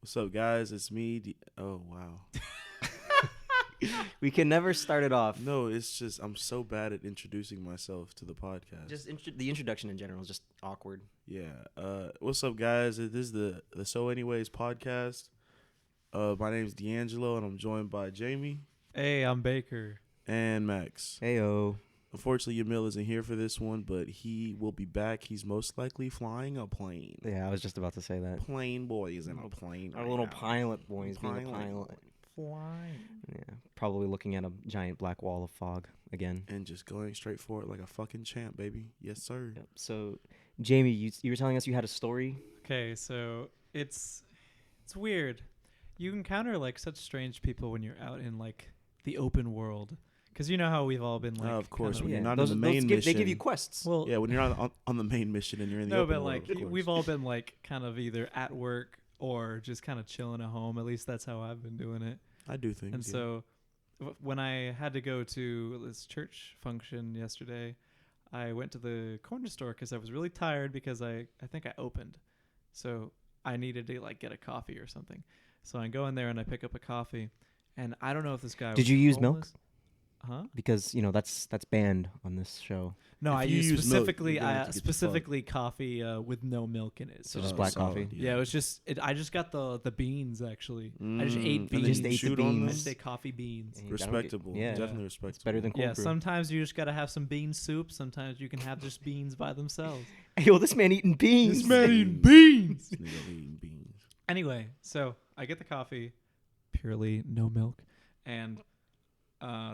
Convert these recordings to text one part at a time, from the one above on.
What's up, guys? It's me. Oh, wow. We can never start it off. No, it's just I'm so bad at introducing myself to the podcast. Just the introduction in general is just awkward. Yeah. What's up, guys? This is the So Anyways podcast. My name's D'Angelo, and I'm joined by Jamie Hey, I'm Baker. and Max. Heyo. Unfortunately, Yamil isn't here for this one, but he will be back. He's most likely flying a plane. Yeah, I was just about to say that. Plane boy is in a plane. Our right little now. pilot boy is being a pilot. Flying. Yeah, probably looking at a giant black wall of fog again. And just going straight for it like a fucking champ, baby. Yes, sir. Yep. So, Jamie, you were telling us you had a story. Okay, so it's weird. You encounter like such strange people when you're out in like the open world, because you know how we've all been like. Of course, kinda- when you're Yeah, not those, on the main mission. they give you quests. Well, Yeah, when you're on the main mission and you're in the no, open but world, like of course. we've all been like kind of either at work or just kind of chilling at home. At least that's how I've been doing it. I do think. And so when I had to go to this church function yesterday, I went to the corner store because I was really tired because I think I opened. So I needed to like get a coffee or something. So I go in there and I pick up a coffee. And I don't know if this guy Did was you use milk? homeless. Huh? Because that's banned on this show. No, If I you used use milk, specifically you're gonna have to get the fuck. specifically coffee with no milk in it. So just black solid, coffee? Yeah, it was just I just got the beans actually. I just Mm, ate and beans. then Just ate the chewed on beans. I them? just ate coffee beans. And I don't Respectable. yeah. Definitely respectable. It's better than cold Yeah, brew. sometimes you just gotta have some bean soup. Sometimes you can have just beans by themselves. Yo, this man eating beans. beans. This nigga eating beans. Anyway, so I get the coffee, purely no milk, and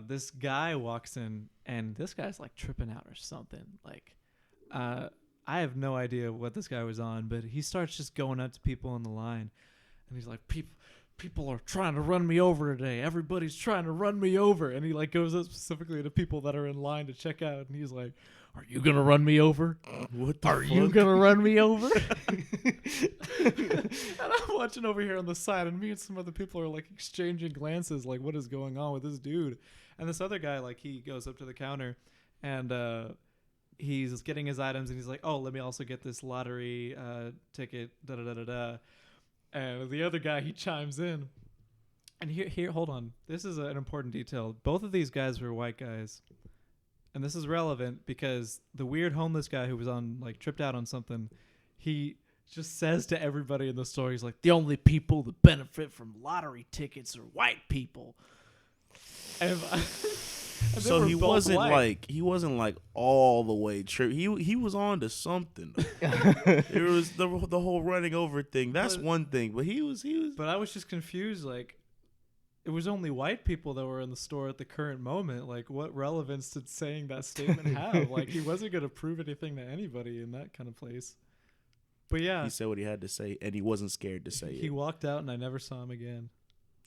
this guy walks in, and this guy's like tripping out or something. Like, I have no idea what this guy was on, but he starts just going up to people in the line, and he's like, People are trying to run me over today. Everybody's trying to run me over. And he like goes up specifically to people that are in line to check out. And he's like, are you going to run me over? What the Are fuck? you going to run me over? And I'm watching over here on the side, and me and some other people are like exchanging glances like, what is going on with this dude? And this other guy, like, he goes up to the counter and he's getting his items, and he's like, oh, let me also get this lottery ticket, da-da-da-da-da. And the other guy, he chimes in. And here, hold on. This is an important detail. Both of these guys were white guys. And this is relevant because the weird homeless guy who was on, like, tripped out on something, he just says to everybody in the store, he's like, the only people that benefit from lottery tickets are white people. And, and they So were he both wasn't white. like all the way true. He was on to something. It was the whole running over thing. That's But- one thing, but he was. But I was just confused, like, it was only white people that were in the store at the current moment. Like, what relevance did saying that statement have? Like, he wasn't going to prove anything to anybody in that kind of place. But yeah, He said what he had to say, and he wasn't scared to say he it. walked out and I never saw him again.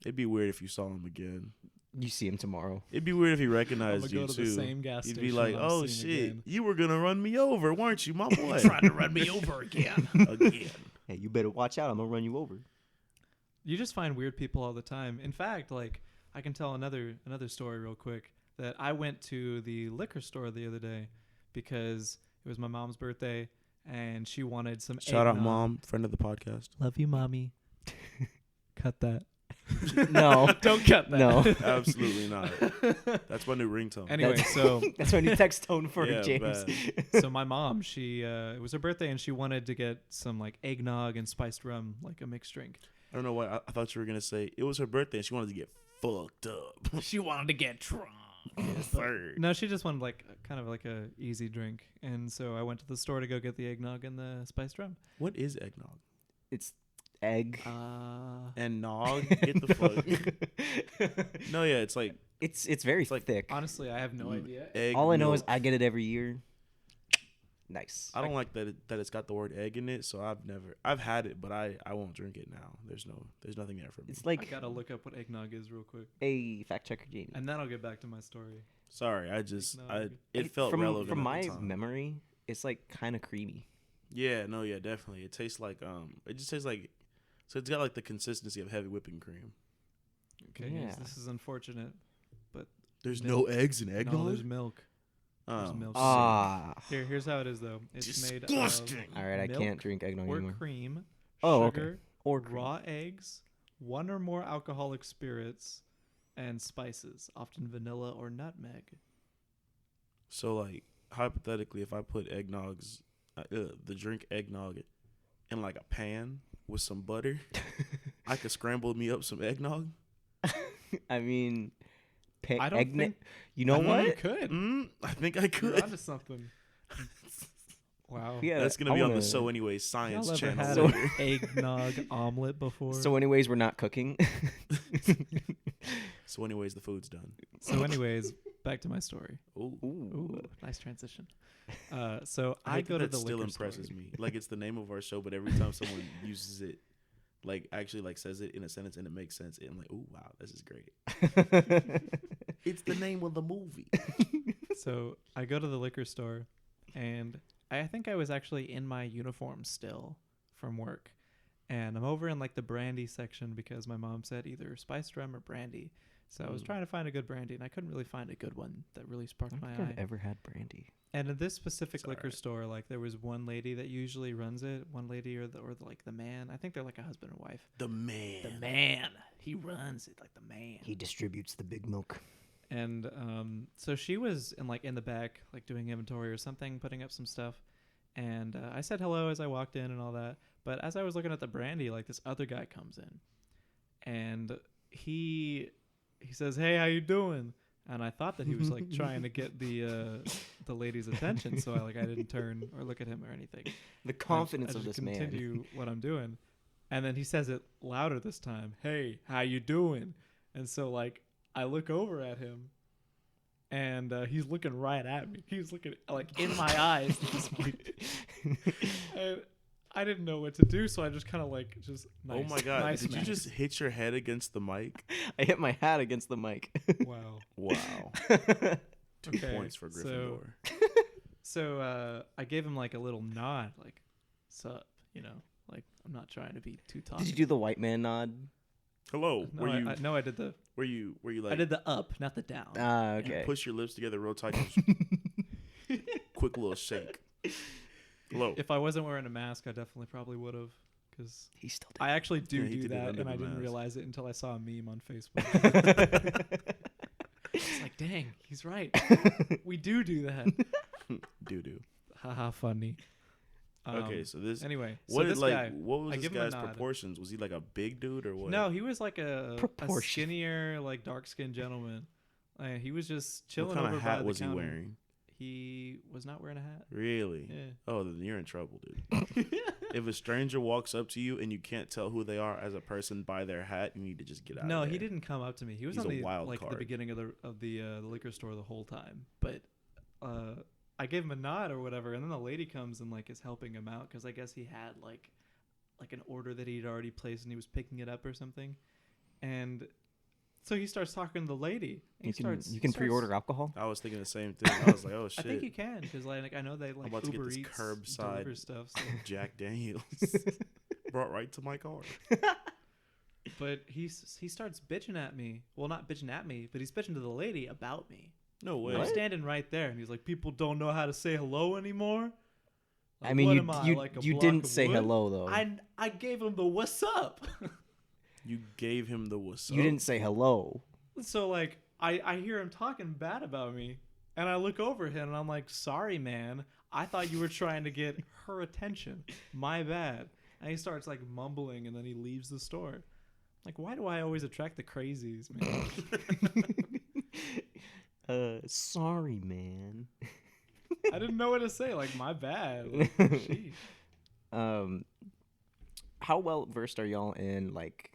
It'd be weird if you saw him again. You see him tomorrow. It'd be weird if he I'm recognized going you to go to too. the same gas You'd station. be like, I'm "Oh seeing shit, again. you were gonna run me over, weren't you, my boy?" Trying to run me over again. Again. Hey, you better watch out. I'm gonna run you over. You just find weird people all the time. In fact, like, I can tell another story real quick, that I went to the liquor store the other day because it was my mom's birthday and she wanted some Shout out, eggnog. mom, friend of the podcast. Love you, mommy. Cut that. No. Don't cut that. No. Absolutely not. That's my new ringtone. Anyway, so That's my new text tone for Yeah, James. so my mom, she it was her birthday and she wanted to get some like eggnog and spiced rum, like a mixed drink. I don't know why. I thought you were gonna say it was her birthday and she wanted to get fucked up. She wanted to get drunk. Third. No, she just wanted like kind of like a easy drink, and so I went to the store to go get the eggnog and the spiced rum. What is eggnog? It's egg. And nog? Get the fuck. No, yeah, it's like It's very like- thick. Honestly, I have no idea. egg. All I know is milk. I get it every year. Nice. I don't like that it's got the word egg in it, so I've had it, but I won't drink it now. There's nothing there for me. It's I like gotta look up what eggnog is real quick, a fact checker, Jamie. and then I'll get back to my story. Sorry, Eggnog. it felt from, relevant From at my the time. memory, it's like kind of creamy. Yeah, no, yeah, definitely. It tastes like it just tastes like, so it's got like the consistency of heavy whipping cream. Okay, Yeah. yes, this is unfortunate. There's Milk. no eggs in No, eggnog. there's milk. There's Oh. milk. Ah. Here's how it is though. It's made Disgusting. of All right, I milk can't drink eggnog or anymore. cream, Oh, okay. sugar, Or cream. raw eggs, one or more alcoholic spirits, and spices, often vanilla or nutmeg. So, like, hypothetically, if I put the drink eggnog in like a pan with some butter, I could scramble me up some eggnog. I mean, I don't think. You know I think what? you could. I think I You're could. onto something. Wow. Yeah, That's gonna be on the So Anyways Science Y'all ever channel had later. an eggnog omelet before? So, anyways, we're not cooking. So, anyways, the food's done. So, anyways, back to my story. Ooh. Ooh, nice transition. So I I hate go that to the still liquor store. impresses me. Like, it's the name of our show, but every time someone uses it, like actually like says it in a sentence and it makes sense, I'm like, ooh, wow, this is great. It's the name of the movie. So I go to the liquor store, and I think I was actually in my uniform still from work, and I'm over in like the brandy section because my mom said either spiced rum or brandy. So I was trying to find a good brandy, and I couldn't really find a good one that really I sparked don't my think eye. I've ever had brandy. And in this specific It's liquor alright. store, like there was one lady that usually runs it, one lady or like the man. I think they're like a husband and wife. The man. The man, he runs it like the man. He distributes the big milk. And so she was in the back, like doing inventory or something, putting up some stuff. And I said hello as I walked in and all that. But as I was looking at the brandy, like this other guy comes in, and he says, "Hey, how you doing?" And I thought that he was like trying to get the lady's attention, so I didn't turn or look at him or anything. The confidence I of just this man. continue what I'm doing, and then he says it louder this time. "Hey, how you doing?" And so like I look over at him, and he's looking right at me. He's looking like in my eyes. And I didn't know what to do, so I just kind of like just. Nice, Oh my god! nice Did you Max. just hit your head against the mic? I hit my hat against the mic. Wow. Wow. 2 Okay, points for so- Gryffindor. So I gave him like a little nod, like "sup," like I'm not trying to be too talkative. Did you do the white man nod? Hello. No, I did the Were you like? I did the up, not the down. Ah, You okay. push your lips together real tight. Quick little shake. Hello. If I wasn't wearing a mask, I definitely probably would have, because He still I actually do Yeah, he do did it that, under and the I didn't mask. realize it until I saw a meme on Facebook. It's like, dang, he's right. We do that. Doo doo. Haha, funny. Okay, so this. Anyway, What so did this like? guy. What was I this give him a guy's nod. proportions? Was he like a big dude or what? No, he was like a Proportion. skinnier, like dark-skinned gentleman. He was just chilling What kind over of by hat the was he counter. wearing? He was not wearing a hat. Really? Yeah. Oh, then you're in trouble, dude. If a stranger walks up to you and you can't tell who they are as a person by their hat, you need to just get out. No, of there. he didn't come up to me. He was He's on a the wild like the card. beginning of the liquor store the whole time. But I gave him a nod or whatever, and then the lady comes and like is helping him out because I guess he had like an order that he'd already placed and he was picking it up or something, and so he starts talking to the lady. And You can pre-order alcohol. I was thinking the same thing. I was like, oh I shit. think you can because like I know they like about to get Uber this Eats curbside deliver stuff. So. Jack Daniels brought right to my car. But he starts bitching at me. Well, not bitching at me, but he's bitching to the lady about me. No way. I'm What? standing right there, and he's like, "People don't know how to say hello anymore." Like, I mean, what you am I, you like a you block didn't of say wood? hello though. I gave him the "what's up." You gave him the what's You up. didn't say hello. So like I hear him talking bad about me, and I look over at him, and I'm like, "Sorry, man. I thought you were trying to get her attention. My bad." And he starts like mumbling, and then he leaves the store. Like, why do I always attract the crazies, man? Sorry, man. I didn't know what to say. Like, my bad. Like, sheesh. How well versed are y'all in like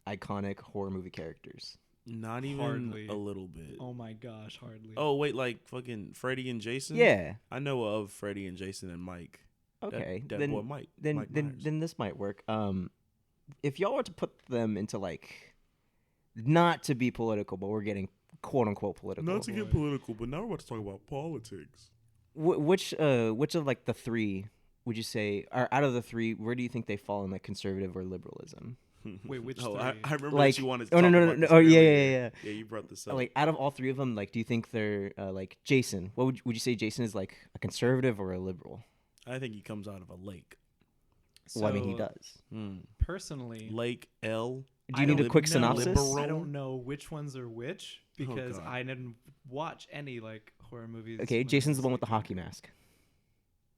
iconic horror movie characters? Not even Hardly. a little bit. Oh my gosh, hardly. Oh wait, like fucking Freddy and Jason. Yeah. I know of Freddy and Jason and Mike. Okay. That then boy Mike. then Mike then Myers. then this might work. If y'all were to put them into like, not to be political, but we're getting quote unquote political. Not to get political, but now we're about to talk about politics. Which of like the three would you say, or out of the three, where do you think they fall in like conservative or liberalism? Wait, which Oh, three? I remember Like, that you wanted to oh talk no no about no this oh yeah earlier. yeah. Yeah, you brought this up. Like out of all three of them, like do you think they're like Jason? What would you say Jason is like a conservative or a liberal? I think he comes out of a lake. Well, I mean, he So, does. personally, Lake L. Do you need a quick synopsis? Liberal? I don't know which ones are which because God. I didn't watch any like horror movies. Okay, when I Jason's the was, one with the like, hockey younger. mask.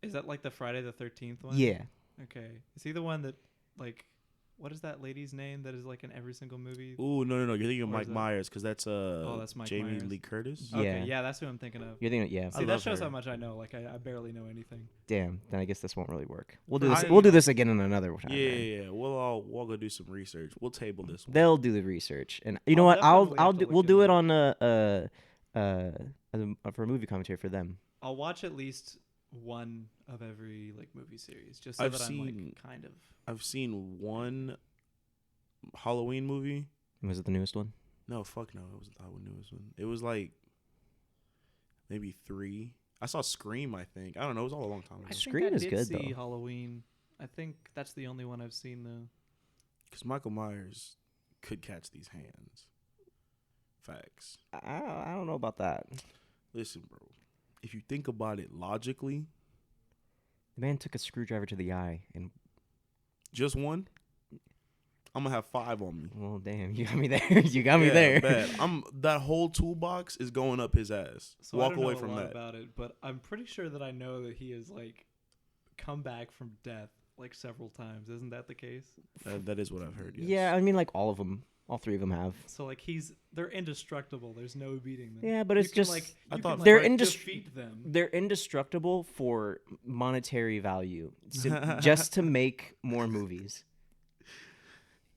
Is that like the Friday the 13th one? Yeah. Okay. Is he the one that like? What is that lady's name that is like in every single movie? Ooh, no. You're thinking of Or Mike is that- Myers because that's that's Mike Jamie Myers. Lee Curtis. Yeah. Okay, yeah, that's who I'm thinking of. You're thinking, yeah. See, I that love shows her. how much I know. Like, I barely know anything. Damn. Then I guess this won't really work. We'll do For this. me- We'll do this again in another time. Yeah, then. yeah, yeah. We'll go do some research. We'll table this one. They'll do the research, and you know I'll what? definitely I'll have to do. look We'll do into it on for a movie commentary for them. I'll watch at least one of every like movie series just so I've that I'm seen- like kind of. I've seen one Halloween movie. Was it the newest one? No, fuck no. It wasn't the newest one. It was like maybe 3. I saw Scream, I think. I don't know. It was all a long time I ago. think Scream I is did good, see though. Halloween. I think that's the only one I've seen though. Because Michael Myers could catch these hands. Facts. I don't know about that. Listen, bro. If you think about it logically, The man took a screwdriver to the eye, and just one, I'm gonna have 5 on me. well, damn, you got me there. You got me there. Bad. That whole toolbox is going up his ass. So I Walk don't know away a from lot that. about it, but I'm pretty sure that I know that he has like come back from death like several times. Isn't that the case? That is what I've heard. Yes. Yeah, I mean, like all of them, all 3 of them have. So like they're indestructible. There's no beating them. Yeah, but You it's can, just like I you thought can, they're like, indest- defeat them. they're indestructible for monetary value, just to make more movies.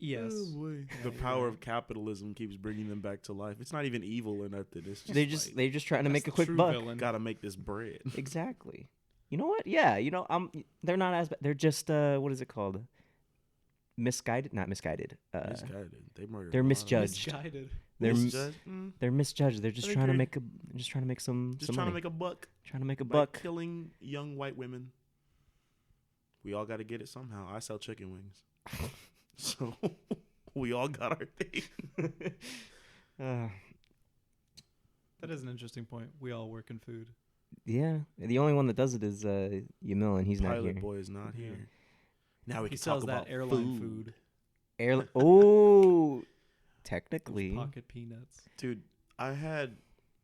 Yes. Oh, boy. The power of capitalism keeps bringing them back to life. It's not even evil or nothing. It's just They're just trying to That's make a the quick true buck. villain. gotta make this bread. Exactly. You know what? Yeah. They're not as bad. They're just what is it called? Misguided? Not misguided. Misguided. They murdered. they're a lot of misjudged. Misguided. They're Misjudged? Mm. they're misjudged. They're just I trying to agree. make some Just some trying to money. make a buck. Trying to make a By buck. killing young white women. We all got to get it somehow. I sell chicken wings, so we all got our thing. That is an interesting point. We all work in food. Yeah. The only one that does it is Yamil, and he's not Pilot here. boy is not Yeah. here. Now we He can sells talk that about airline food. Oh, Those technically. pocket peanuts. Dude. I had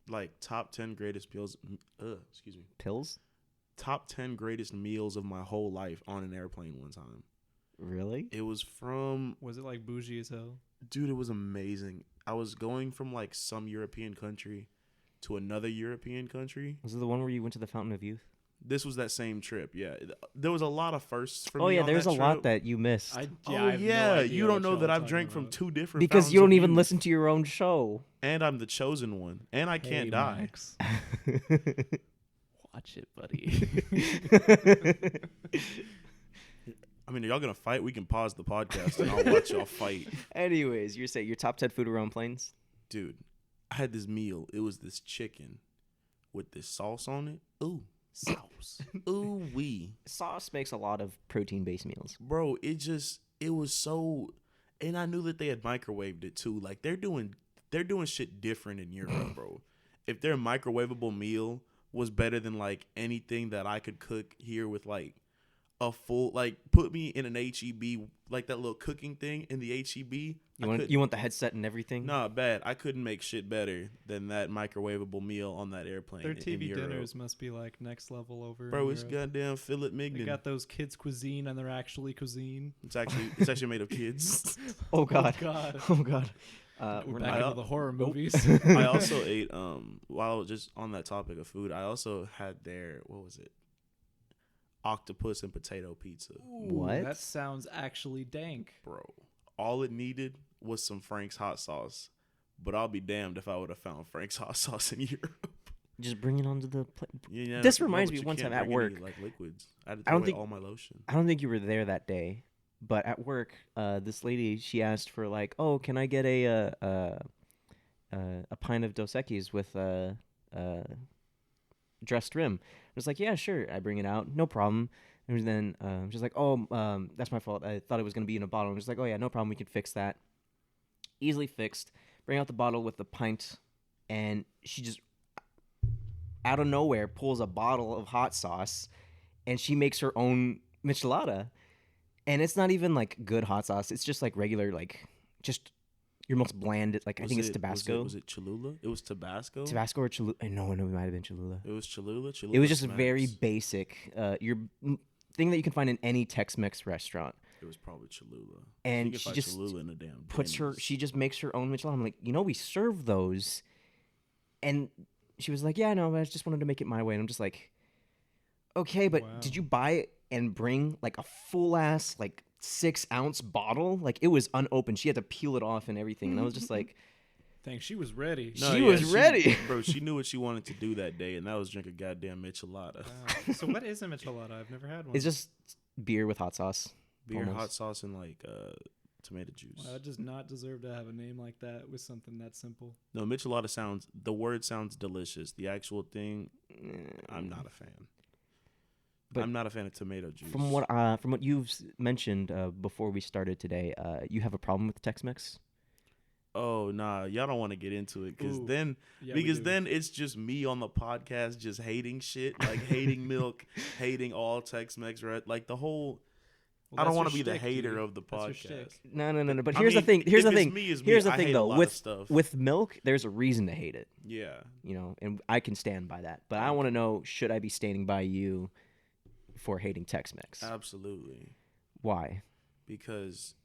like top 10 greatest meals. Excuse me. Pills? Top 10 greatest meals of my whole life on an airplane one time. Really? It was from, Was it like bougie as hell? dude, it was amazing. I was going from like some European country to another European country. Was it the one where you went to the Fountain of Youth? This was that same trip. Yeah. There was a lot of firsts for Oh me yeah, on there's that a lot trip. that you missed. I Oh have no yeah, idea you what don't know y'all that are I've talking drank from about. 2 different because you fountains don't of even youth. listen to your own show. And I'm the chosen one, and I can't Hey, die. Max. Watch it, buddy. I mean, are y'all gonna fight? We can pause the podcast and I'll watch y'all fight. Anyways, you're saying your top 10 food around planes? Dude, I had this meal. It was this chicken with this sauce on it. Ooh, sauce. Ooh wee, Sauce makes a lot of protein-based meals. bro. It was so, and I knew that they had microwaved it too. Like they're doing shit different in Europe, bro. If their microwavable meal was better than like anything that I could cook here with like a full, like put me in an HEB, like that little cooking thing in the HEB. You want the headset and everything? Nah, bad. I couldn't make shit better than that microwavable meal on that airplane. Their in TV Europe. dinners must be like next level over. Bro, in it's Europe. goddamn Philip They Mignon. got those kids cuisine and they're actually cuisine. It's actually made of kids. Oh god. Oh god. Oh god. We're not- back into the horror movies. I also ate while I was just on that topic of food, I also had their, what was it? Octopus and potato pizza. What? That sounds actually dank. Bro, all it needed was some Frank's hot sauce. But I'll be damned if I would have found Frank's hot sauce in Europe. Just bring it onto the plane. You know, This no, reminds but me you one can't time at bring any, work. like liquids. I had to I throw don't away think- all my lotion. I don't think you were there that day, but at work, this lady, she asked for like, "Oh, can I get a pint of Dos Equis with dressed rim?" I was like, "Yeah, sure." I bring it out, no problem. And then she's like, "Oh, that's my fault. I thought it was gonna be in a bottle." I'm just like, "Oh yeah, no problem. We can fix that. Easily fixed." Bring out the bottle with the pint, and she just out of nowhere pulls a bottle of hot sauce, and she makes her own michelada. And it's not even like good hot sauce. It's just like regular, like just your most bland. Like I think it's Tabasco. Was it Cholula? It was Tabasco. Tabasco or Cholula? No, it might have been Cholula. It was Cholula. It was just smacks. very basic. Your thing that you can find in any Tex-Mex restaurant. It was probably Cholula. And you can she find just Cholula in a damn puts her. Denny's. She just makes her own michelada. I'm like, we serve those, and she was like, yeah, no, I just wanted to make it my way. And I'm just like, okay, but Wow. did you buy it and bring like a full ass like 6-ounce bottle? Like it was unopened. She had to peel it off and everything. And I was just like, Thanks, she was ready. She was ready. Bro, she knew what she wanted to do that day, and that was drink a goddamn michelada. Wow. So what is a michelada? I've never had one. it's just beer with hot sauce. Beer, almost. hot sauce, and like tomato juice. Wow, it does not deserve to have a name like that with something that simple. No, michelada the word sounds delicious. The actual thing, I'm not a fan. But I'm not a fan of tomato juice. From what you've mentioned before we started today, you have a problem with Tex-Mex? Oh nah, y'all don't want to get into it Ooh. then Yeah, we because do. then it's just me on the podcast just hating shit, like hating milk, hating all Tex-Mex, right? Like the whole. Well, I don't that's want to your be the shtick, hater dude. of the That's your podcast. shtick. No. But I here's the mean, thing. Here's the if it's thing. me, it's me. Here's the I thing, hate a though. lot of With stuff. with milk, there's a reason to hate it. Yeah. And I can stand by that. But I want to know: should I be standing by you for hating Tex-Mex? Absolutely. Why? Because.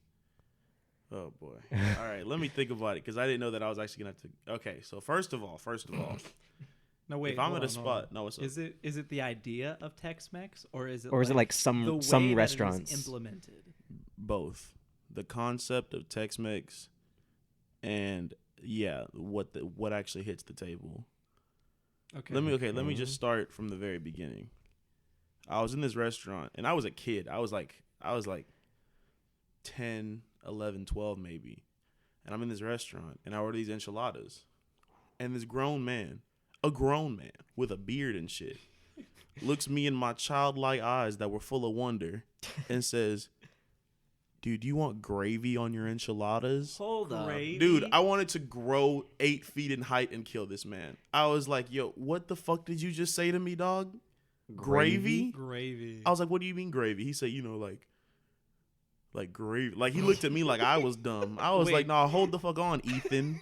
Oh boy. All right, let me think about it because I didn't know that I was actually gonna have to. Okay, so first of all, No, wait. if I'm hold at a on, hold spot, on. no, what's up? Is it the idea of Tex-Mex or is it Or is it like the some way that it is restaurants? implemented? Both the concept of Tex-Mex and what actually hits the table. Okay. Let me just start from the very beginning. I was in this restaurant and I was a kid. I was like 10, 11, 12 maybe. And I'm in this restaurant and I order these enchiladas. And this grown man with a beard and shit, looks me in my childlike eyes that were full of wonder and says, "Dude, you want gravy on your enchiladas?" Hold up. Dude, I wanted to grow 8 feet in height and kill this man. I was like, yo, what the fuck did you just say to me, dog? Gravy? Gravy. I was like, what do you mean gravy? He said, like gravy. Like he looked at me like I was dumb. I was Wait. like, nah, hold the fuck on, Ethan.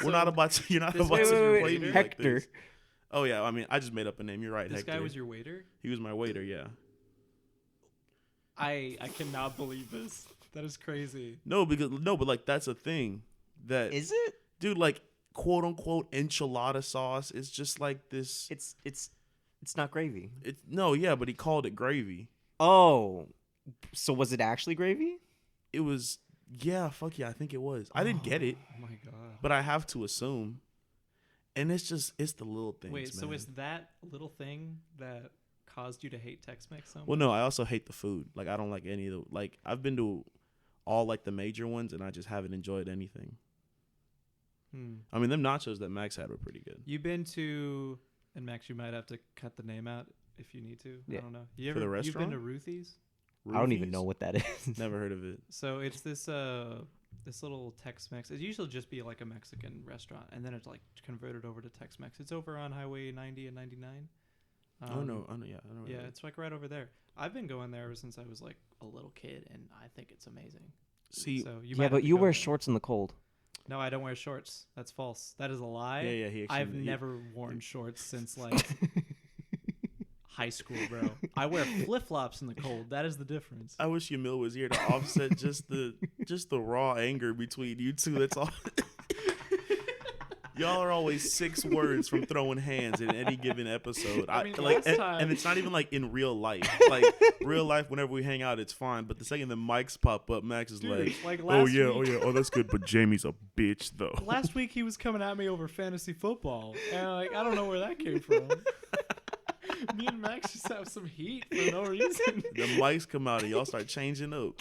You're not about to this play me like Hector. this. Oh yeah, I mean, I just made up a name. You're right, This Hector. guy was your waiter? He was my waiter, yeah. I cannot believe this. That is crazy. But like that's a thing that Is it? dude, like quote unquote enchilada sauce is just like this. It's not gravy. But he called it gravy. Oh, so was it actually gravy? It was, fuck yeah, I think it was. I didn't get it, Oh my god. but I have to assume. And it's the little things. Wait, so man. is that little thing that caused you to hate Tex-Mex so much? Well, no, I also hate the food. Like I don't like any of the like. I've been to all like the major ones, and I just haven't enjoyed anything. I mean, them nachos that Max had were pretty good. You've been to, and Max, you might have to cut the name out if you need to. Yeah. I don't know. For the You've been restaurant? to Ruthie's? I don't even Roofies? know what that is. Never heard of it. So it's this little Tex-Mex. It usually just be like a Mexican restaurant, and then it's like converted over to Tex-Mex. It's over on Highway 90 and 99. I know. Yeah, I know. Yeah, it's like right over there. I've been going there ever since I was like a little kid, and I think it's amazing. See, So you Yeah, might have but to you go wear there. shorts in the cold. No, I don't wear shorts. That's false. That is a lie. yeah. He actually, I've never worn shorts since like high school, bro. I wear flip flops in the cold. That is the difference. I wish Yamil was here to offset just the raw anger between you two. That's all. Y'all are always 6 words from throwing hands in any given episode. I mean, like, last time- and it's not even like in real life. Like real life, whenever we hang out, it's fine. But the second the mics pop up, Max is Dude, like oh last yeah, week, oh that's good. But Jamie's a bitch though. last week he was coming at me over fantasy football, and like I don't know where that came from. Me and Max just have some heat for no reason. The mics come out and y'all start changing up.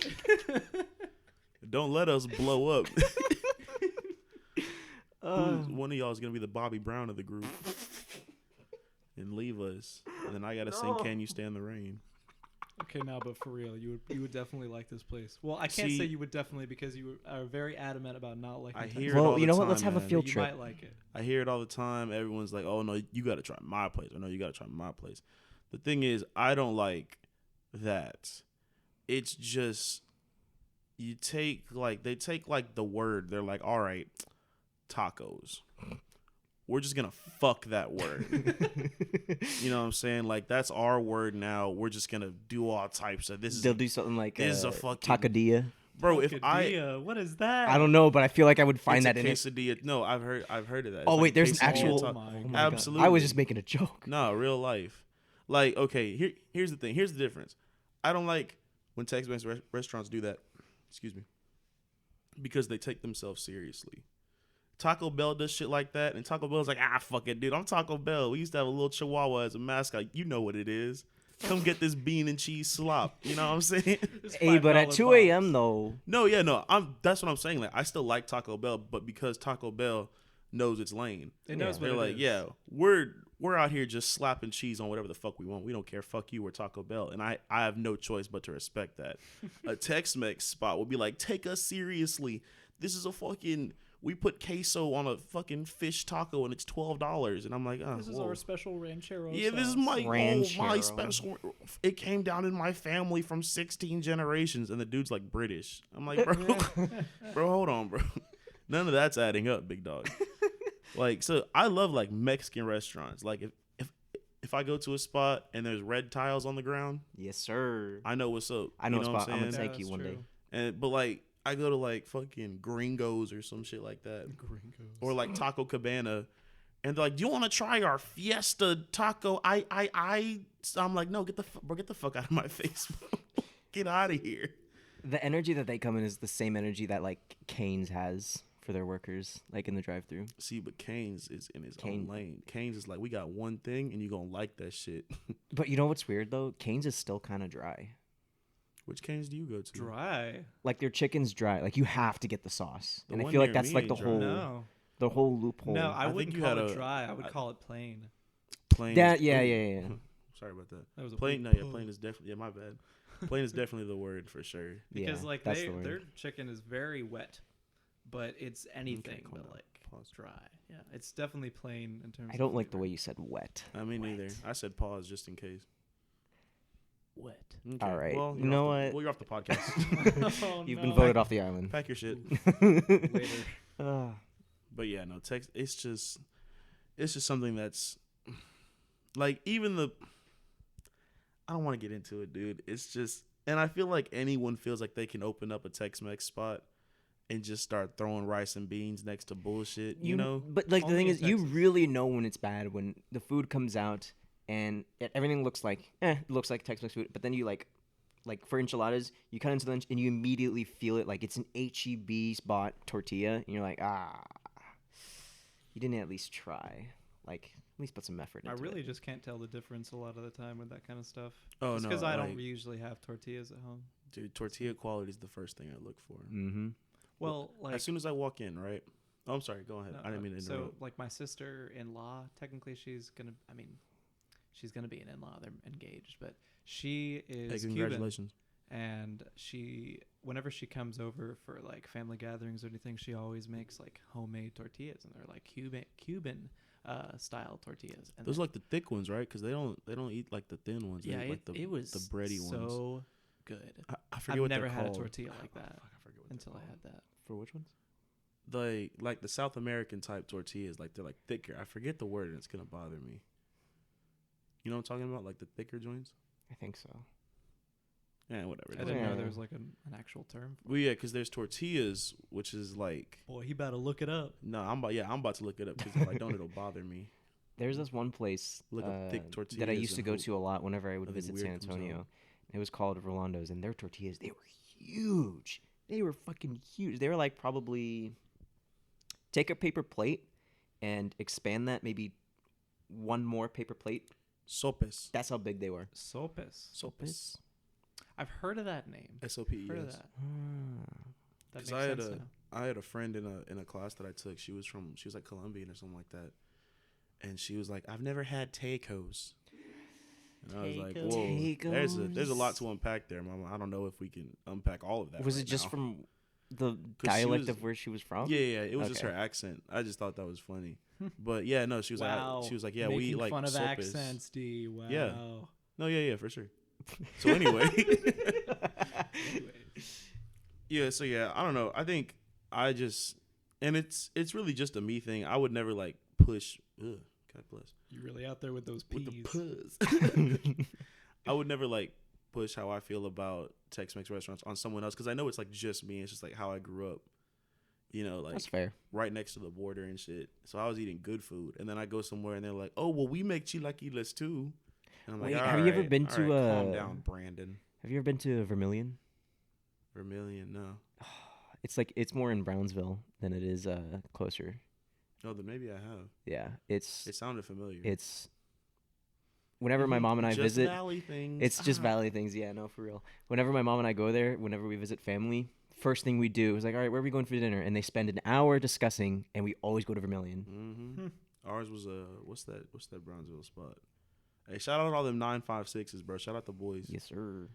Don't let us blow up. One of y'all is gonna be the Bobby Brown of the group and leave us, and then I gotta sing "Can You Stand the Rain." Okay, now, but for real, you would definitely like this place. Well, I can't See- say you would definitely because you are very adamant about not liking. I Texas. hear it Well, all you the know what? time, Let's have a man. field You trip. might like it. I hear it all the time. Everyone's like, "Oh no, you gotta try my place." Or no, you gotta try my place. The thing is, I don't like that it's just they take like the word. They're like, all right, tacos. We're just gonna fuck that word. You know what I'm saying? Like that's our word now. We're just gonna do all types of this. They'll do something like this is a fucking tacadilla. bro. If what is that? I don't know, but I feel like I would find it's that a in it. quesadilla. No, I've heard of that. Oh It's wait, like there's an quesadilla actual. Oh taco. my God. Absolutely. I was just making a joke. No, real life. Like, okay, here's the thing. Here's the difference. I don't like when Tex-Mex restaurants do that. Excuse me. Because they take themselves seriously. Taco Bell does shit like that, and Taco Bell's like, fuck it, dude. I'm Taco Bell. We used to have a little Chihuahua as a mascot. You know what it is. Come get this bean and cheese slop. You know what I'm saying? Hey, but at $5 2 box. a.m. though, No, yeah, no. That's what I'm saying. Like, I still like Taco Bell, but because Taco Bell knows its lane, It knows what they're it like, is. yeah, we're out here just slapping cheese on whatever the fuck we want. We don't care. Fuck you. We're Taco Bell, and I have no choice but to respect that. A Tex-Mex spot will be like, take us seriously. This is a fucking. We put queso on a fucking fish taco and it's $12, and I'm like, oh, This is whoa. our special ranchero. Yeah, this is sauce. my Ranchero. special. It came down in my family from 16 generations, and the dude's like British. I'm like, bro, bro, hold on, bro. None of that's adding up, big dog. Like, so I love like Mexican restaurants. Like, if I go to a spot and there's red tiles on the ground, yes sir. I know what's up. I know You a what spot. I'm gonna saying? take you that's one day. true. But like, I go to like fucking Gringos or some shit like that, Gringos. or like Taco Cabana, and they're like, "Do you want to try our Fiesta Taco?" So I'm like, "No, get the fuck out of my face, get out of here." The energy that they come in is the same energy that like Cane's has for their workers, like in the drive-through. See, but Cane's is in his Cane- own lane. Cane's is like, we got one thing, and you gonna like that shit. But you know what's weird though? Cane's is still kind of dry. Which Cane's do you go to? Dry. Like their chicken's dry. Like you have to get the sauce, The and I one feel like near that's me like the ain't dry. whole No. the whole loophole. No, I think wouldn't you call had it a- dry. I would call it plain. Plain. That is- yeah, ooh. yeah. Sorry about that. That was a Plain. No, poop. yeah, plain is definitely. Yeah, my bad. Plain is definitely the word for sure. Because Yeah, like that's they the word. their chicken is very wet, but it's anything calm but down. like Pause. dry. Yeah, it's definitely plain in terms. I don't of like the flavor. way you said wet. I mean, neither. I said pause just in case. Wet. Okay. All right. Well, You you're know off what? Well, you're off the podcast. Oh, You've no. been voted off the island. Pack your shit. Later. But yeah, no, text. It's just something that's like even the. I don't want to get into it, dude. It's just, and I feel like anyone feels like they can open up a Tex-Mex spot and just start throwing rice and beans next to bullshit. You know, But like the Only thing in is, you Texas. really know when it's bad when the food comes out and everything looks like it looks like Tex-Mex food, but then you like for enchiladas, you cut into lunch and you immediately feel it like it's an HEB spot tortilla, and you're like, you didn't at least try, like at least put some effort I into really it. just can't tell the difference a lot of the time with that kind of stuff. Oh, Just no, because I like- don't usually have tortillas at home. dude, tortilla quality is the first thing I look for. Mm-hmm. Well, like As soon as I walk in, right? Oh, I'm sorry. Go ahead. no, I didn't mean to so interrupt. like my sister-in-law, technically she's gonna be an in-law. They're engaged, but she is Hey, Cuban. congratulations. And whenever she comes over for like family gatherings or anything, she always makes like homemade tortillas, and they're like Cuban style tortillas. And Those they're- are like the thick ones, right? Because they don't eat like the thin ones. They yeah, eat, like it was the bready ones. so good. I forget I've what never they're had a called. tortilla like Oh, that fuck, I forget what until they're I had that. For which ones? called. Like the South American type tortillas, like they're like thicker. I forget the word, and it's gonna bother me. You know what I'm talking about? Like the thicker joints. I think so. Yeah, whatever. It I is. didn't know Yeah. there was like an actual term. Well, yeah, because there's tortillas, which is like Boy, he better look it up. no. I'm about to look it up because if I don't, it'll bother me. There's this one place Look up thick that I tortillas used to and go hope to a lot whenever I would nothing visit weird San comes Antonio. out. It was called Rolando's, and their tortillas, they were huge. They were fucking huge. They were like probably take a paper plate and expand that maybe one more paper plate. Sopes. That's how big they were. Sopes. Sopes. I've heard of that name. SOPES. Heard of that. That makes Because I had sense now. I had a friend in a class that I took. She was like Colombian or something like that, and she was like, "I've never had tacos." And I was like, "Whoa, there's a lot to unpack there, Mama. I don't know if we can unpack all of that." Was right it just now." from the 'Cause she dialect was- of where she was from? Yeah, it was just Okay. her accent. I just thought that was funny. But yeah, no, she was Wow. like, yeah, we Making eat like fun of sopes. accents, D. Wow. Yeah. No, yeah, for sure. So anyway, Yeah, so yeah, I don't know. I think I just, and it's really just a me thing. I would never like push. Ugh, God bless. You're really out there with those peas. With the puzz. I would never like push how I feel about Tex-Mex restaurants on someone else because I know it's like just me. It's just like how I grew up. You know, like That's fair. right next to the border and shit. So I was eating good food, and then I go somewhere and they're like, "Oh, well, we make chilaquiles too." And I'm Wait, like, have you ever "Alright, been to, alright, calm down, Brandon." Have you ever been to Vermilion? Vermilion, no. It's like it's more in Brownsville than it is closer. Oh, then maybe I have. Yeah, It sounded familiar. it's whenever my mom and I just visit, Valley things. it's just Valley things. Yeah, no, for real. Whenever my mom and I go there, whenever we visit family, first thing we do is like, all right, where are we going for dinner? And they spend an hour discussing, and we always go to Vermilion. Mm-hmm. Ours was what's that Brownsville spot? Hey, shout out all them 956s, bro. Shout out the boys. Yes, sir.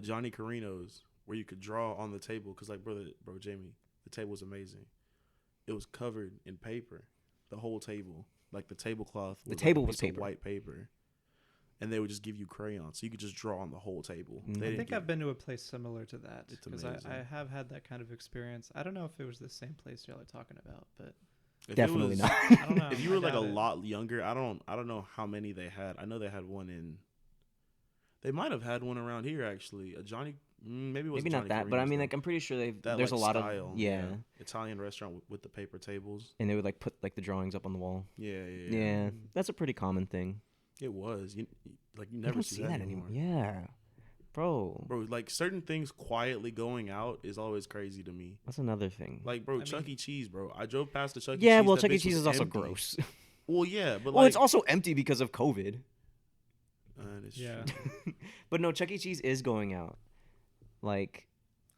Johnny Carino's, where you could draw on the table, cause like bro Jamie, the table was amazing. It was covered in paper, the whole table, like the tablecloth. The table was piece of paper. white paper, and they would just give you crayons, so you could just draw on the whole table. Mhm. They I didn't think give- I've been to a place similar to that It's because amazing. I have had that kind of experience. I don't know if it was the same place y'all are talking about, but if it Definitely was- not. I don't know. If you were I like a doubt it. lot younger, I don't know how many they had. I know they had one in. They might have had one around here actually. A Johnny, maybe it was Maybe not that, but I mean, like I'm pretty sure there's a lot style, of yeah, Italian restaurant with the paper tables. and they would like put like the drawings up on the wall. Yeah. Yeah, that's a pretty common thing. It was. You You never don't see that anymore. Yeah, bro. Bro, like certain things quietly going out is always crazy to me. That's another thing. Like, bro, I Chuck mean- E. Cheese, bro. I drove past the Chuck E. Yeah, Cheese. well, that Chuck E. bitch Cheese was is also empty. gross. Well, yeah, but Well, like, it's also empty because of COVID. it's Yeah. true. But no, Chuck E. Cheese is going out. Like,